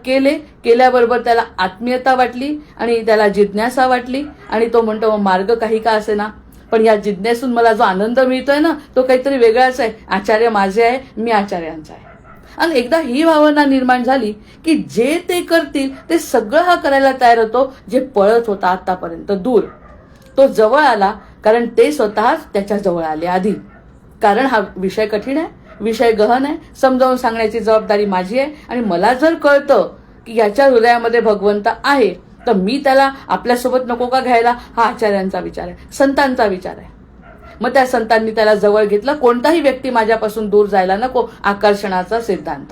केल्याबरोबर त्याला आत्मीयता वाटली आणि त्याला जिज्ञासा वाटली. आणि तो म्हणतो मार्ग काही का असे ना, पण या जिज्ञासून मला जो आनंद मिळतोय ना तो काहीतरी वेगळाच आहे. आचार्य माझे आहे, मी आचार्यांचा आहे. आणि एकदा ही भावना निर्माण झाली की जे ते करतील ते सगळं हा करायला तयार होतो. जे पळत होता आतापर्यंत दूर, तो जवळ आला, कारण ते स्वतःच त्याच्या जवळ आले आधी. कारण हा विषय कठीण आहे, विषय गहन आहे, समजावून सांगण्याची जबाबदारी माझी आहे. आणि मला जर कळतं की याच्या हृदयामध्ये भगवंत आहे तर मी त्याला आपल्यासोबत नको का घ्यायला, हा आचार्यांचा विचार आहे, संतांचा विचार आहे. मग त्या संतांनी त्याला जवळ घेतलं. कोणताही व्यक्ती माझ्यापासून दूर जायला नको, आकर्षणाचा सिद्धांत.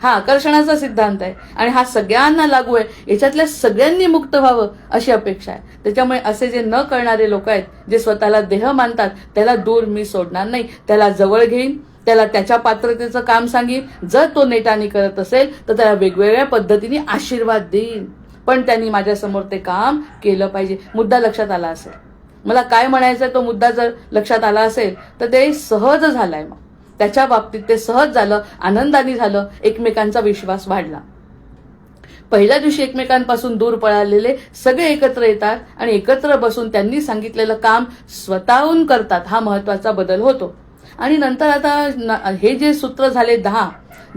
हा आकर्षणाचा सिद्धांत आहे आणि हा सगळ्यांना लागू आहे. याच्यातल्या सगळ्यांनी मुक्त व्हावं अशी अपेक्षा आहे. त्याच्यामुळे असे जे न करणारे लोक आहेत, जे स्वतःला देह मानतात, त्याला दूर मी सोडणार नाही. त्याला जवळ घेईन, त्याला त्याच्या पात्रतेचं काम सांगेन. जर तो नेटाने करत असेल तर त्याला वेगवेगळ्या पद्धतीने आशीर्वाद देईन, पण त्यांनी माझ्यासमोर ते काम केलं पाहिजे. मुद्दा लक्षात आला असेल मला काय म्हणायचं, तो मुद्दा जर लक्षात आला असेल तर ते सहज झालाय. मग त्याच्या बाबतीत ते सहज झालं, आनंदाने झालं, एकमेकांचा विश्वास वाढला. पहिल्या दिवशी एकमेकांपासून दूर पळालेले सगळे एकत्र येतात आणि एकत्र बसून त्यांनी सांगितलेलं काम स्वतःहून करतात. हा महत्वाचा बदल होतो. आणि नंतर आता हे जे सूत्र झाले 10,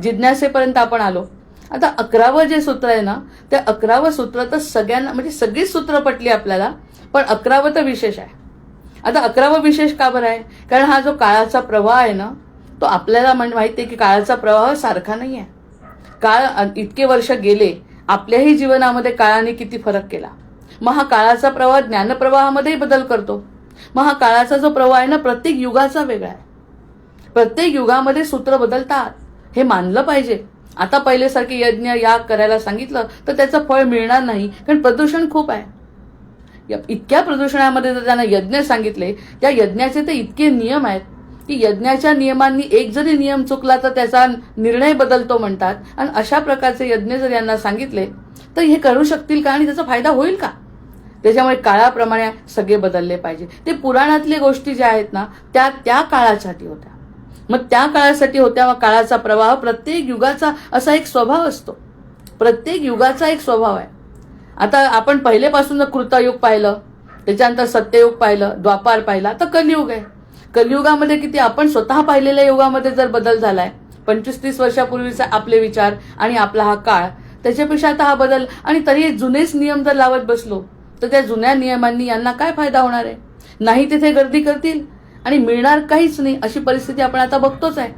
जिज्ञासेपर्यंत आपण आलो. आता 11वं जे सूत्र आहे ना, त्या 11वं सूत्र तर सगळ्यांना, म्हणजे सगळीच सूत्र पटली आपल्याला, पण 11वं तर विशेष आहे. आता 11वं विशेष का बरं आहे? कारण हा जो काळाचा प्रवाह आहे ना, तो आपल्याला माहिती आहे की काळाचा प्रवाह सारखा नाही आहे. काळ इतके वर्ष गेले, आपल्याही जीवनामध्ये काळाने किती फरक केला. मग हा काळाचा प्रवाह ज्ञानप्रवाहामध्येही बदल करतो. मग हा काळाचा जो प्रवाह आहे ना, प्रत्येक युगाचा वेगळा आहे. प्रत्येक युगामध्ये सूत्र बदलतात, हे मानलं पाहिजे. आता पहिल्यासारखे यज्ञ याग करायला सांगितलं तर त्याचं फळ मिळणार नाही, कारण प्रदूषण खूप आहे. इतक्या प्रदूषणामध्ये जर त्यांना यज्ञ सांगितले, त्या यज्ञाचे तर इतके नियम आहेत की यज्ञाच्या नियमांनी एक जरी नियम चुकला तर त्याचा निर्णय बदलतो म्हणतात. आणि अशा प्रकारचे यज्ञ जर यांना सांगितले तर हे करू शकतील का आणि त्याचा फायदा होईल का? त्याच्यामुळे काळाप्रमाणे सगळे बदलले पाहिजे. ते पुराणातल्या गोष्टी ज्या आहेत ना, त्या काळासाठी होत्या. मग त्या काळासाठी होत्या. मग काळाचा प्रवाह, प्रत्येक युगाचा असा एक स्वभाव असतो. प्रत्येक युगाचा एक स्वभाव आहे. आता आपण पहिलेपासून कृतयुग पाहिलं, त्याच्यानंतर सत्ययुग पाहिलं, द्वापार पाहिला, आता कलियुग आहे. कलियुगामध्ये किती आपण स्वतः पाहिलेल्या युगामध्ये जर बदल झालाय, 25-30 वर्षापूर्वीचा आपले विचार आणि आपला हा काळ, त्याच्यापेक्षा आता हा बदल. आणि तरी जुनेच नियम जर लावत बसलो तर त्या जुन्या नियमांनी यांना काय फायदा होणार आहे? नाही तिथे गर्दी करतील आणि मिळणार काहीच नाही, अशी परिस्थिती आपण आता बघतोच आहे.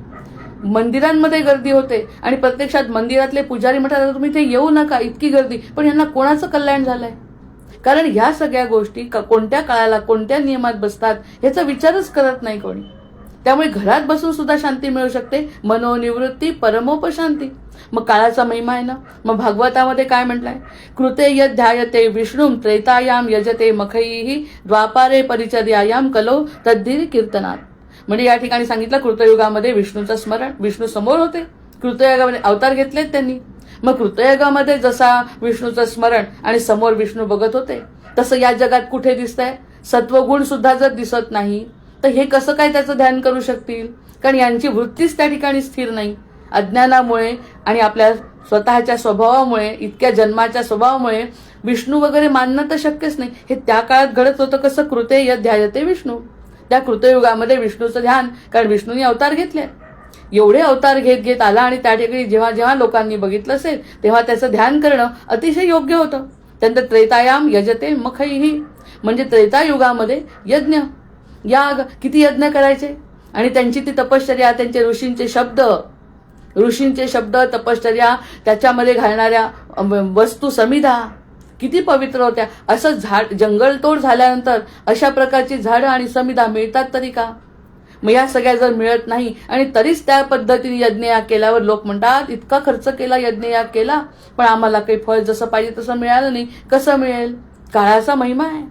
मंदिरांमध्ये गर्दी होते आणि प्रत्यक्षात मंदिरातले पुजारी म्हणतात तुम्ही इथे येऊ नका, इतकी गर्दी. पण यांना कोणाचं कल्याण झालंय? कारण ह्या सगळ्या गोष्टी कोणत्या काळाला कोणत्या नियमात बसतात ह्याचा विचारच करत नाही कोणी. त्यामुळे घरात बसून सुद्धा शांती मिळू शकते. मनोनिवृत्ती परमोपशांती. मग काळाचा महिमा आहे ना. मग भागवतामध्ये काय म्हटलंय? कृते यद ध्यायते विष्णुम त्रेतायाम यजते मखैः द्वापारे परिचर्यायाम कलो तद्धीर कीर्तनात. म्हणजे या ठिकाणी सांगितलं कृतयुगामध्ये विष्णूचं स्मरण, विष्णू समोर होते. कृतयुगामध्ये अवतार घेतलेत त्यांनी. मग कृतयुगामध्ये जसा विष्णूचं स्मरण आणि समोर विष्णू बघत होते, तसं या जगात कुठे दिसतंय? सत्वगुण सुद्धा जर दिसत नाही तर हे कसं काय त्याचं ध्यान करू शकतील? कारण यांची वृत्तीच त्या ठिकाणी स्थिर नाही. अज्ञानामुळे आणि आपल्या स्वतःच्या स्वभावामुळे, इतक्या जन्माच्या स्वभावामुळे विष्णू वगैरे मानणं तर शक्यच नाही. हे त्या काळात घडत होतं. कसं? कृते यद ध्यायते विष्णू. त्या कृतयुगामध्ये विष्णूचं ध्यान, कारण विष्णूंनी अवतार घेतले. एवढे अवतार घेत घेत आला आणि त्या ठिकाणी जेव्हा जेव्हा लोकांनी बघितलं असेल तेव्हा त्याचं ध्यान करणं अतिशय योग्य होतं. त्यानंतर त्रेतायाम यजते मखैः, म्हणजे त्रेतायुगामध्ये यज्ञ याग, किती यज्ञ करायचे आणि त्यांची ती तपश्चर्या, त्यांचे ऋषींचे शब्द तपश्चर्या, त्याच्यामध्ये घालणाऱ्या वस्तू समिधा किती पवित्र होत्या. असं जंगलतोड झाल्यानंतर अशा प्रकारची झाडं आणि समिधा मिळतात तरी का? मग या सगळ्या जर मिळत नाही आणि तरीच त्या पद्धतीने यज्ञयाग केल्यावर लोक म्हणतात इतका खर्च केला, यज्ञयाग केला, पण आम्हाला काही फळ जसं पाहिजे तसं मिळालं नाही. कसं मिळेल? काळाचा महिमा आहे.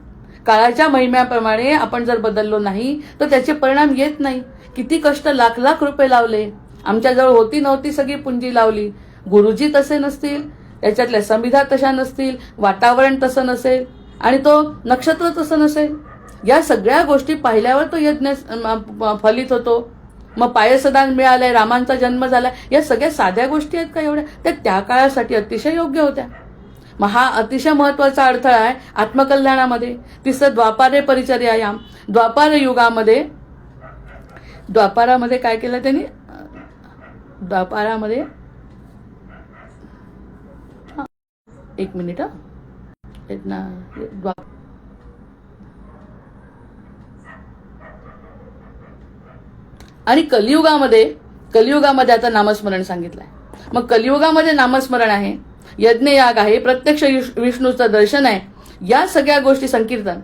काळाच्या महिम्याप्रमाणे आपण जर बदललो नाही तर त्याचे परिणाम येत नाही. किती कष्ट, लाख लाख रुपये लावले, आमच्याजवळ होती नव्हती सगळी पुंजी लावली. गुरुजी तसे नसतील, त्याच्यातल्या संविधा तशा नसतील, वातावरण तसं नसेल आणि तो नक्षत्र तसं नसेल. या सगळ्या गोष्टी पाहिल्यावर तो यज्ञ फलित होतो. मग पायसदान मिळालंय, रामांचा जन्म झालाय, या सगळ्या साध्या गोष्टी आहेत का एवढ्या? त्या काळासाठी अतिशय योग्य होत्या. मग हा अतिशय महत्वाचा अडथळा आहे आत्मकल्याणामध्ये. तिसरं द्वापारे परिचर्यायाम. द्वापारामध्ये काय केलं त्यांनी? द्वापारामध्ये एक मिनिट आणि कलियुगामध्ये आता नामस्मरण सांगितलंय. मग कलियुगामध्ये नामस्मरण आहे यज्ञयाग आहे, प्रत्यक्ष विष्णूचं दर्शन आहे, या सगळ्या गोष्टी संकीर्तन,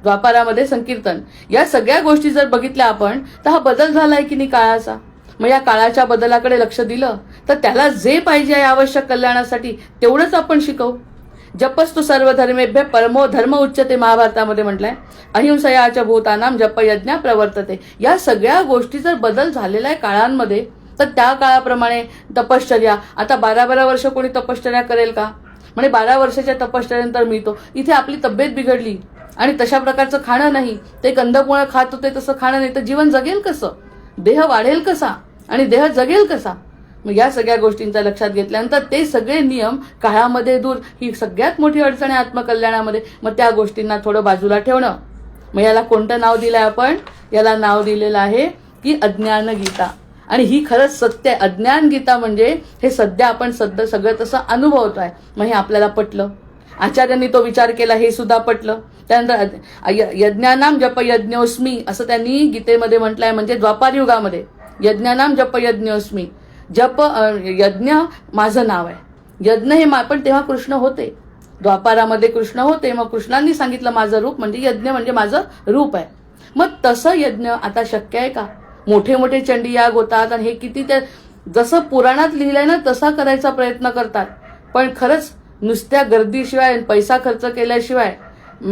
द्वापारामध्ये संकीर्तन, या सगळ्या गोष्टी जर बघितल्या आपण तर हा बदल झालाय की नाही काळाचा. मग या काळाच्या बदलाकडे लक्ष दिलं तर त्याला जे पाहिजे आहे आवश्यक कल्याणासाठी तेवढंच आपण शिकवू. जपस्तु सर्व धर्मेभ्य परमो धर्म उच्चते, महाभारतामध्ये म्हटलंय. अहिंसयाच्या भूतानाम जप यज्ञ प्रवर्तते. या सगळ्या गोष्टी जर बदल झालेला आहे काळांमध्ये तर त्या काळाप्रमाणे तपश्चर्या, आता 12-12 वर्ष कोणी तपश्चर्या करेल का? म्हणजे 12 वर्षाच्या तपश्चर्यानंतर मिळतो. इथे आपली तब्येत बिघडली आणि तशा प्रकारचं खाणं नाही, ते कंदमुळं खात होते तसं खाणं नाही, तर जीवन जगेल कसं? देह वाढेल कसा आणि देह जगेल कसा? मग या सगळ्या गोष्टींचा लक्षात घेतल्यानंतर ते सगळे नियम काळामध्ये दूर, ही सगळ्यात मोठी अडचण आहे आत्मकल्याणामध्ये. मग त्या गोष्टींना थोडं बाजूला ठेवणं. मग याला कोणतं नाव दिलंय आपण? याला नाव दिलेलं आहे की अज्ञान गीता. आणि ही खरंच सत्य आहे. अज्ञान गीता म्हणजे हे सध्या आपण सगळं तसं अनुभवतोय. मग हे आपल्याला पटलं, आचार्यांनी तो विचार केला, हे सुद्धा पटलं. त्यानंतर यज्ञानाम जप यज्ञोस्मी असं त्यांनी गीतेमध्ये म्हटलंय. म्हणजे द्वापार युगामध्ये यज्ञानाम जप यज्ञोस्मी, जप यज्ञ माझं नाव आहे. यज्ञ हे पण तेव्हा कृष्ण होते, द्वापारामध्ये कृष्ण होते. मग कृष्णांनी सांगितलं माझं रूप म्हणजे यज्ञ म्हणजे माझं रूप आहे. मग तसं यज्ञ आता शक्य आहे का? मोठे मोठे चंडीयाग होतात आणि हे किती त्या जसं पुराणात लिहिलंय ना तसा करायचा प्रयत्न करतात. पण खरंच नुसत्या गर्दीशिवाय, पैसा खर्च केल्याशिवाय,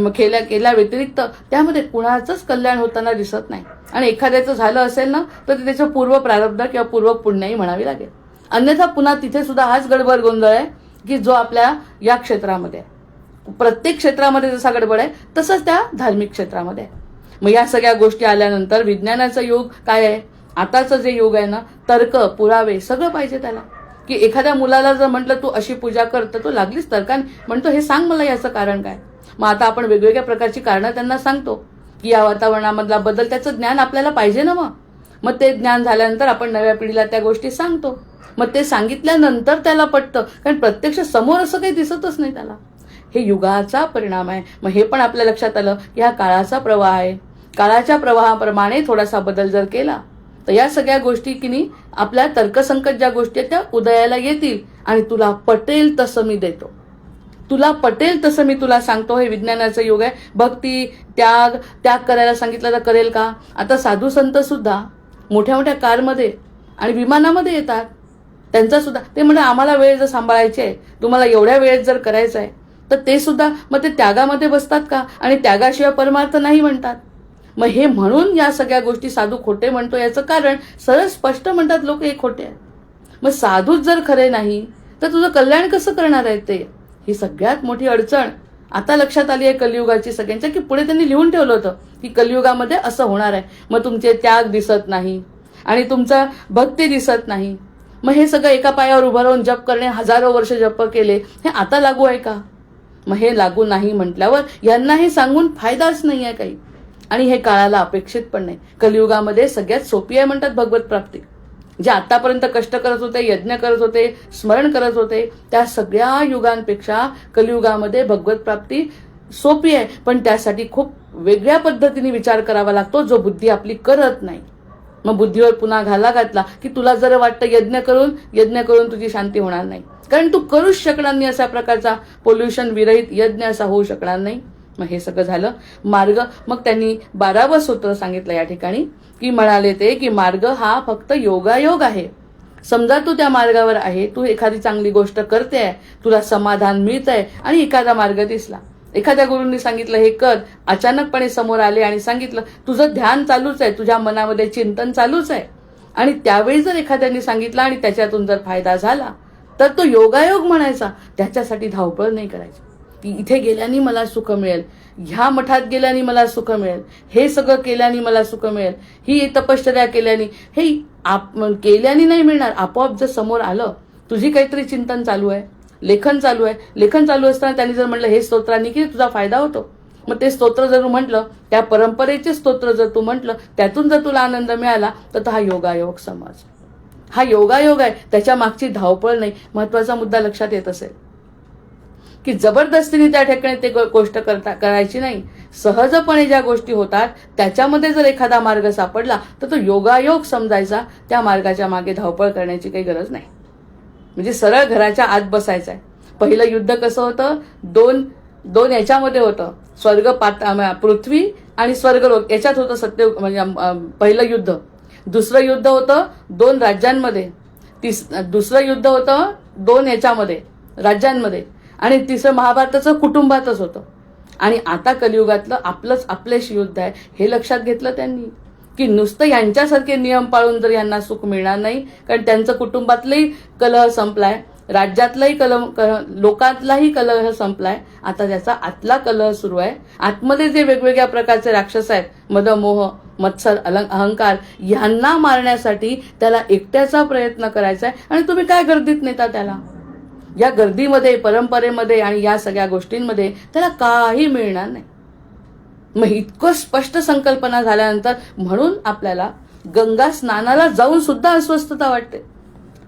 केल्या व्यतिरिक्त त्यामध्ये कुणाचंच कल्याण होताना दिसत नाही. आणि एखाद्याचं झालं असेल ना तर त्याचं पूर्व प्रारब्ध किंवा पूर्व पुण्याही म्हणावी लागेल. अन्यथा पुन्हा तिथे सुद्धा हाच गडबड गोंधळ आहे की जो आपल्या या क्षेत्रामध्ये आहे. प्रत्येक क्षेत्रामध्ये जसा गडबड आहे तसंच त्या धार्मिक क्षेत्रामध्ये आहे. मग या सगळ्या गोष्टी आल्यानंतर विज्ञानाचं युग काय आहे? आताचं जे युग आहे ना, तर्क, पुरावे सगळं पाहिजे त्याला. की एखाद्या मुलाला जर म्हटलं तू अशी पूजा कर तर तो लागलीच तर्काने म्हणतो हे सांग मला याचं कारण काय. मग आता आपण वेगवेगळ्या प्रकारची कारणं त्यांना सांगतो की या वातावरणामधला बदल, त्याचं ज्ञान आपल्याला पाहिजे ना. मग ते ज्ञान झाल्यानंतर आपण नव्या पिढीला त्या गोष्टी सांगतो. मग ते सांगितल्यानंतर त्याला पटतं, कारण प्रत्यक्ष समोर असं काही दिसतच नाही त्याला. हे युगाचा परिणाम आहे. मग हे पण आपल्या लक्षात आलं की हा काळाचा प्रवाह आहे. काळाच्या प्रवाहाप्रमाणे थोडासा बदल जर केला तर या सगळ्या गोष्टी की नाही आपल्या तर्कसंकट ज्या गोष्टी आहेत त्या उदयाला येतील. आणि तुला पटेल तसं मी देतो, तुला पटेल तसं मी तुला सांगतो. हे विज्ञानाचं युग आहे. भक्ती, त्याग करायला सांगितलं तर करेल का? आता साधू संत सुद्धा मोठ्या मोठ्या कारमध्ये आणि विमानामध्ये येतात. त्यांचा सुद्धा ते म्हणजे आम्हाला वेळ जर सांभाळायची आहे, तुम्हाला एवढ्या वेळेत जर करायचं आहे तर ते सुद्धा मग ते त्यागामध्ये बसतात का? आणि त्यागाशिवाय परमार्थ नाही म्हणतात. मग हे म्हणून या सगळ्या गोष्टी साधू खोटे म्हणतो याचं कारण सरळ स्पष्ट म्हणतात लोक हे खोटे आहेत. मग साधूच जर खरे नाही तर तुझं कल्याण कसं करणार आहे ते? ही सगळ्यात मोठी अडचण आता लक्षात आली आहे कलियुगाची सगळ्यांच्या, की पुढे त्यांनी लिहून ठेवलं होतं की कलियुगामध्ये असं होणार आहे. मग तुमचे त्याग दिसत नाही आणि तुमचा भक्ती दिसत नाही. मग हे सगळं एका पायावर उभं राहून जप करणे, हजारो वर्ष जप केले, हे आता लागू आहे का? मग हे लागू नाही म्हटल्यावर यांना हे सांगून फायदाच नाही आहे काही. आणि हे काळाला अपेक्षित पण नाही. कलियुगामध्ये सगळ्यात सोपी आहे म्हणतात भगवत प्राप्ती. जे आतापर्यंत कष्ट करत होते, यज्ञ करत होते, स्मरण करत होते, त्या सगळ्या युगांपेक्षा कलियुगामध्ये भगवत प्राप्ती सोपी आहे. पण त्यासाठी खूप वेगळ्या पद्धतीने विचार करावा लागतो जो बुद्धी आपली करत नाही. मग बुद्धीवर पुन्हा घातला की तुला जर वाटतं यज्ञ करून तुझी शांती होणार नाही, कारण तू करूच शकणार नाही. अशा प्रकारचा पोल्युशन विरहित यज्ञ असा होऊ शकणार नाही. मग हे सगळं झालं मार्ग. मग त्यांनी 12वं सूत्र सांगितलं या ठिकाणी की म्हणाले ते की मार्ग हा फक्त योगायोग आहे. समजा तू त्या मार्गावर आहे, तू एखादी चांगली गोष्ट करते आहे, तुला समाधान मिळतंय आणि एखादा मार्ग दिसला, एखाद्या गुरूंनी सांगितलं हे कर, अचानकपणे समोर आले आणि सांगितलं तुझं ध्यान चालूच आहे, तुझ्या मनामध्ये चिंतन चालूच आहे, आणि त्यावेळी जर एखाद्याने सांगितलं आणि त्याच्यातून जर फायदा झाला तर तो योगायोग म्हणायचा. त्याच्यासाठी धावपळ नाही करायची की इथे गेल्याने मला सुख मिळेल, ह्या मठात गेल्याने मला सुख मिळेल, हे सगळं केल्याने मला सुख मिळेल, ही तपश्चर्या केल्याने, हे केल्याने नाही मिळणार. आपोआप जर समोर आलं, तुझी काहीतरी चिंतन चालू आहे, लेखन चालू असताना त्यांनी जर म्हटलं हे स्तोत्रांनी की तुझा फायदा होतो, मग ते स्तोत्र जर म्हटलं, त्या परंपरेचे स्तोत्र जर तू म्हटलं, त्यातून जर तुला आनंद मिळाला तर हा योगायोग समज. हा योगायोग आहे, त्याच्या मागची धावपळ नाही. महत्वाचा मुद्दा लक्षात येत असेल की जबरदस्तीने त्या ठिकाणी ते गोष्ट करायची नाही. सहजपणे ज्या गोष्टी होतात त्याच्यामध्ये जर एखादा मार्ग सापडला तर तो योगायोग समजायचा. त्या मार्गाच्या मागे धावपळ करण्याची काही गरज नाही. म्हणजे सरळ घराच्या आत बसायचं आहे. पहिलं युद्ध कसं होतं, दोन याच्यामध्ये होतं, पृथ्वी आणि स्वर्गलोक याच्यात होतं सत्य, म्हणजे पहिलं युद्ध. दुसरं युद्ध होतं 2 राज्यांमध्ये, दुसरं युद्ध होतं 2 याच्यामध्ये राज्यांमध्ये, आणि तिसरं महाभारताचं कुटुंबातच होतं. आणि आता कलियुगातलं आपलेच युद्ध आहे हे लक्षात घेतलं त्यांनी, की नुसतं यांच्यासारखे नियम पाळून जर यांना सुख मिळणार नाही, कारण त्यांचं कुटुंबातलंही कलह संपलाय, राज्यातलाही लोकांतलाही कलह संपलाय, आता त्याचा आतला कलह सुरू आहे. आतमध्ये जे वेगवेगळ्या प्रकारचे राक्षस आहेत, मद मोह मत्सर अहंकार, यांना मारण्यासाठी त्याला एकट्याचा प्रयत्न करायचा आहे. आणि तुम्ही काय गर्दीत नेता त्याला? या गर्दीमध्ये, परंपरेमध्ये आणि या सगळ्या गोष्टींमध्ये त्याला काही मिळणार नाही. मग इतकं स्पष्ट संकल्पना झाल्यानंतर म्हणून आपल्याला गंगा स्नानाला जाऊन सुद्धा अस्वस्थता वाटते.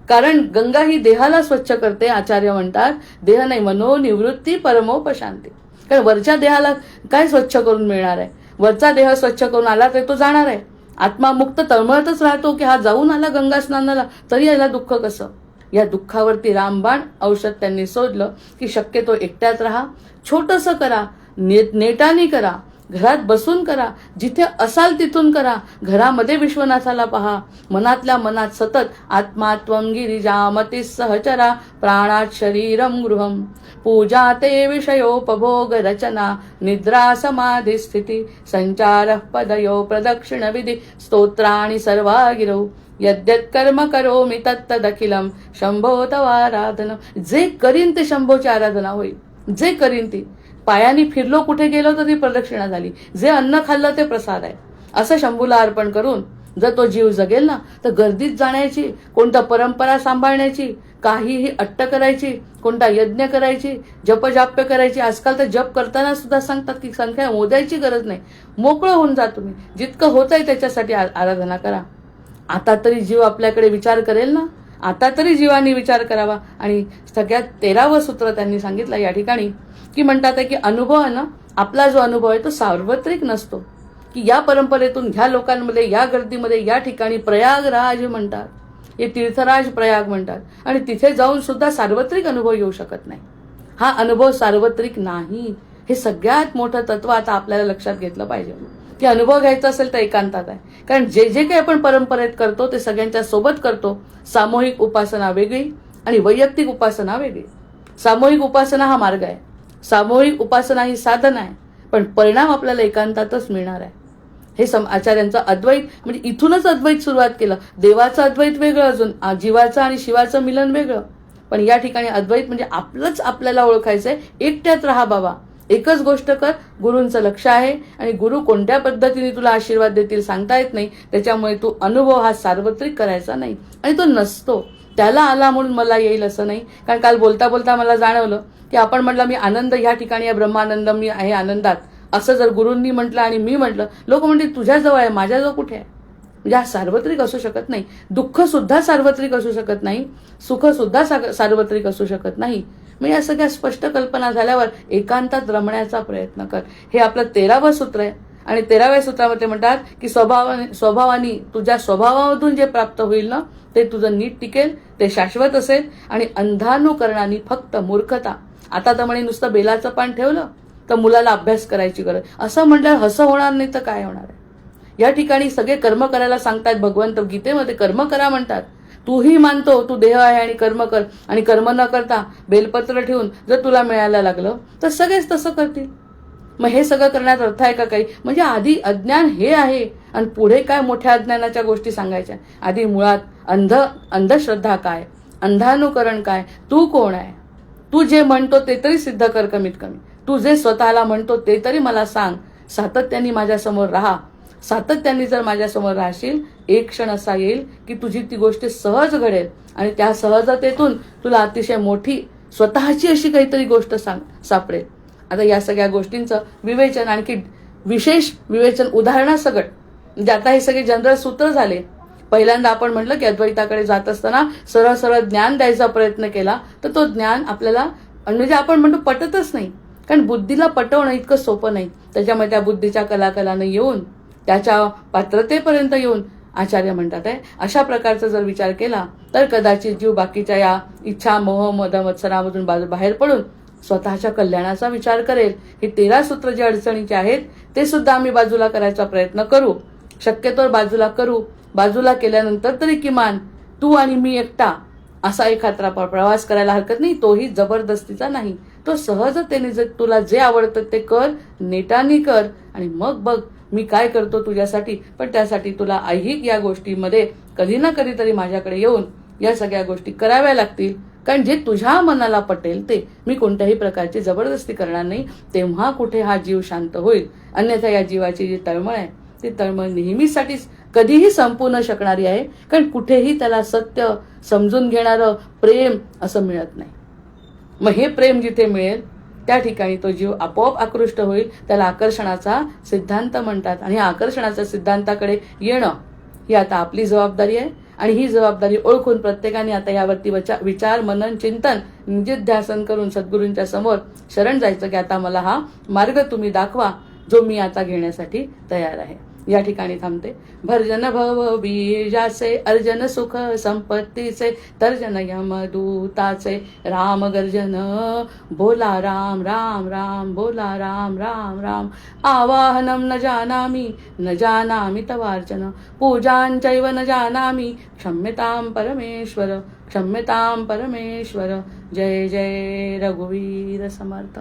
कारण गंगा ही देहाला स्वच्छ करते. आचार्य म्हणतात देह नाही मनो निवृत्ती परमोपशांती. कारण वरच्या देहाला काय स्वच्छ करून मिळणार आहे? वरचा देह स्वच्छ करून आला तर तो जाणार आहे. आत्मा मुक्त तळमळतच राहतो की हा जाऊन आला गंगा स्नानाला, तरी याला दुःख कसं? या दुःखावरती रामबाण औषध त्यांनी शोधलं की शक्यतो एकट्यात राहा, छोटंसं करा, नेटाने करा, घरात बसून करा, जिथे असाल तिथून करा, घरामध्ये विश्वनाथाला पहा, मनातल्या मनात सतत आत्मा त्वं गिरिजामती सहचरा प्राणात शरीरम गृहम पूजा ते विषयोपभोग रचना निद्रा समाधी स्थिती संचार पदयो प्रदक्षिण विधी स्तोत्राणि सर्वा गिरौ यद्यत् कर्म करोमि तत्तदखिलम शंभो तवाराधनम. जे करीन ते शंभोची आराधना होईल. जे करीन ती, पायाने फिरलो कुठे गेलो तर ती प्रदक्षिणा झाली, जे अन्न खाल्लं ते प्रसाद आहे, असं शंभूला अर्पण करून जर तो जीव जगेल ना, तर गर्दीत जाण्याची, कोणता परंपरा सांभाळण्याची, काहीही अट्ट करायची, कोणता यज्ञ करायची, जपजाप्य करायची. आजकाल तर जप करताना सुद्धा सांगतात की संख्या मोजायची गरज नाही, मोकळं होऊन जा तुम्ही, जितकं होत आहे त्याच्यासाठी आराधना करा. आता तरी जीव आपल्याकडे विचार करेल ना, आता तरी जीवाने विचार करावा. आणि सगळ्यात 13वं सूत्र त्यांनी सांगितलं या ठिकाणी, की म्हणतात आहे की अनुभव आहे ना, आपला जो अनुभव आहे तो सार्वत्रिक नसतो. की या परंपरेतून, ह्या लोकांमध्ये, या गर्दीमध्ये, या ठिकाणी प्रयागराज म्हणतात, हे तीर्थराज प्रयाग म्हणतात, आणि तिथे जाऊन सुद्धा सार्वत्रिक अनुभव येऊ शकत नाही. हा अनुभव सार्वत्रिक नाही, हे सगळ्यात मोठं तत्व आता आपल्याला लक्षात घेतलं पाहिजे. की अनुभव घ्यायचा असेल तर एकांतात आहे. कारण जे काही आपण परंपरेत करतो ते सगळ्यांच्या सोबत करतो. सामूहिक उपासना वेगळी आणि वैयक्तिक उपासना वेगळी. सामूहिक उपासना हा मार्ग आहे, सामूहिक उपासना ही साधन आहे, पण परिणाम आपल्याला एकांतातच मिळणार आहे. हे आचार्यांचं अद्वैत, म्हणजे इथूनच अद्वैत सुरुवात केलं. देवाचं अद्वैत वेगळं, अजून जीवाचं आणि शिवाचं मिलन वेगळं, पण या ठिकाणी अद्वैत म्हणजे आपलंच आपल्याला ओळखायचंय. एकट्यात राहा बाबा, एकच गोष्ट कर, गुरूंचं लक्ष आहे, आणि गुरु कोणत्या पद्धतीने तुला आशीर्वाद देतील सांगता येत नाही. त्याच्यामुळे तू अनुभव हा सार्वत्रिक करायचा नाही, आणि तो नसतो. त्याला आला म्हणून मला येईल असं नाही. कारण काल बोलता बोलता मला जाणवलं की आपण म्हटलं मी आनंद ह्या ठिकाणी आहे, ब्रह्मानंद मी आहे आनंदात, असं जर गुरूंनी म्हटलं आणि मी म्हटलं, लोक म्हणते तुझ्याजवळ आहे, माझ्याजवळ कुठे आहे? म्हणजे हा सार्वत्रिक असू शकत नाही. दुःख सुद्धा सार्वत्रिक असू शकत नाही, सुख सुद्धा सार्वत्रिक असू शकत नाही. मग या सगळ्या स्पष्ट कल्पना झाल्यावर एकांतात रमण्याचा प्रयत्न कर. हे आपलं 13वं सूत्र आहे. आणि 13व्या सूत्रामध्ये म्हणतात की स्वभावाने तुझ्या स्वभावामधून जे प्राप्त होईल ना, ते तुझं नीट टिकेल, ते शाश्वत असेल. आणि अंधानुकरणाने फक्त मूर्खता. आता तर म्हणे नुसतं बेलाचं पान ठेवलं तर मुलाला अभ्यास करायची गरज, असं म्हटल्यावर हसं होणार नाही तर काय होणार आहे? या ठिकाणी सगळे कर्म करायला सांगतात भगवंत. गीतेमध्ये कर्म करा म्हणतात. तूही मानतो तू देह आहे आणि कर्म कर, आणि कर्म न करता बेलपत्र ठेवून जर तुला मिळायला लागलं तर सगळेच तसं करतील. मग हे सगळं करण्यात अर्थ आहे का काही? म्हणजे आधी अज्ञान हे आहे, आणि पुढे काय मोठ्या अज्ञानाच्या गोष्टी सांगायच्या. आधी मुळात अंधश्रद्धा काय, अंधानुकरण काय, तू कोण आहे, तू जे म्हणतो ते तरी सिद्ध कर, कमीत कमी तू जे स्वतःला म्हणतो ते तरी मला सांग. सातत्याने माझ्यासमोर राहा. सातत्याने जर माझ्यासमोर राहशील, एक क्षण असा येईल की तुझी ती गोष्ट सहज घडेल, आणि त्या सहजतेतून तुला अतिशय मोठी स्वतःची अशी काहीतरी गोष्ट सापडेल. आता या सगळ्या गोष्टींचं विवेचन, आणखी विशेष विवेचन उदाहरणासकट, म्हणजे आता हे सगळे जनरल सूत्र झाले. पहिल्यांदा आपण म्हटलं की अद्वैताकडे जात असताना सरळ सरळ ज्ञान द्यायचा प्रयत्न केला तर तो ज्ञान आपल्याला, म्हणजे आपण म्हणतो पटतच नाही. कारण बुद्धीला पटवणं इतकं सोपं नाही. त्याच्यामुळे त्या बुद्धीच्या कलाकलानं येऊन, त्याच्या पात्रतेपर्यंत येऊन आचार्य म्हणतात आहे अशा प्रकारचा जर विचार केला तर कदाचित जीव बाकीच्या या इच्छा मोह मद मत्सरामधून बाहेर पडून स्वतःच्या कल्याणाचा विचार करेल. हे 13 सूत्र जे अडचणीचे आहेत ते सुद्धा आम्ही बाजूला करायचा प्रयत्न करू, शक्यतो बाजूला करू. बाजूला केल्यानंतर तरी किमान तू आणि मी एकटा असा एखादा प्रवास करायला हरकत नाही. तोही जबरदस्तीचा नाही, तो सहजतेने तुला जे आवडतं ते कर, नेटाने कर आणि मग बघ मी काय करतो तुझ्यासाठी. पण त्यासाठी तुला ऐहिक या गोष्टीमध्ये कधी ना कधीतरी माझ्याकडे येऊन या सगळ्या गोष्टी कराव्या लागतील. कारण जे तुझ्या मनाला पटेल ते, मी कोणत्याही प्रकारची जबरदस्ती करणार नाही. तेव्हा कुठे हा जीव शांत होईल. अन्यथा या जीवाची जी तळमळ आहे ती तळमळ नेहमीसाठीच कधीही संपू न शकणारी आहे. कारण कुठेही त्याला सत्य समजून घेणारं प्रेम असं मिळत नाही. मग हे प्रेम जिथे मिळेल त्या ठिकाणी तो जीव आपोआप आकृष्ट होईल. त्याला आकर्षणाचा सिद्धांत म्हणतात. आणि आकर्षणाच्या सिद्धांताकडे येणं ही आता आपली जबाबदारी आहे. आणि ही जबाबदारी ओळखून प्रत्येकाने आता यावरती विचार मनन चिंतन निजिध्यासन करून सद्गुरूंच्या समोर शरण जायचं की आता मला हा मार्ग तुम्ही दाखवा जो मी आता घेण्यासाठी तयार आहे. या ठिकाणी थांबते. भर्जन भव बीजाचे अर्जन सुख संपत्तीचे तर्जन यमदूताचे राम गर्जन बोला राम राम राम बोला राम राम राम. आवाहनम न जानामि तवार्चन पूजांचैव न जानामि क्षम्यतां परमेश्वर. जय जय रघुवीर समर्थ.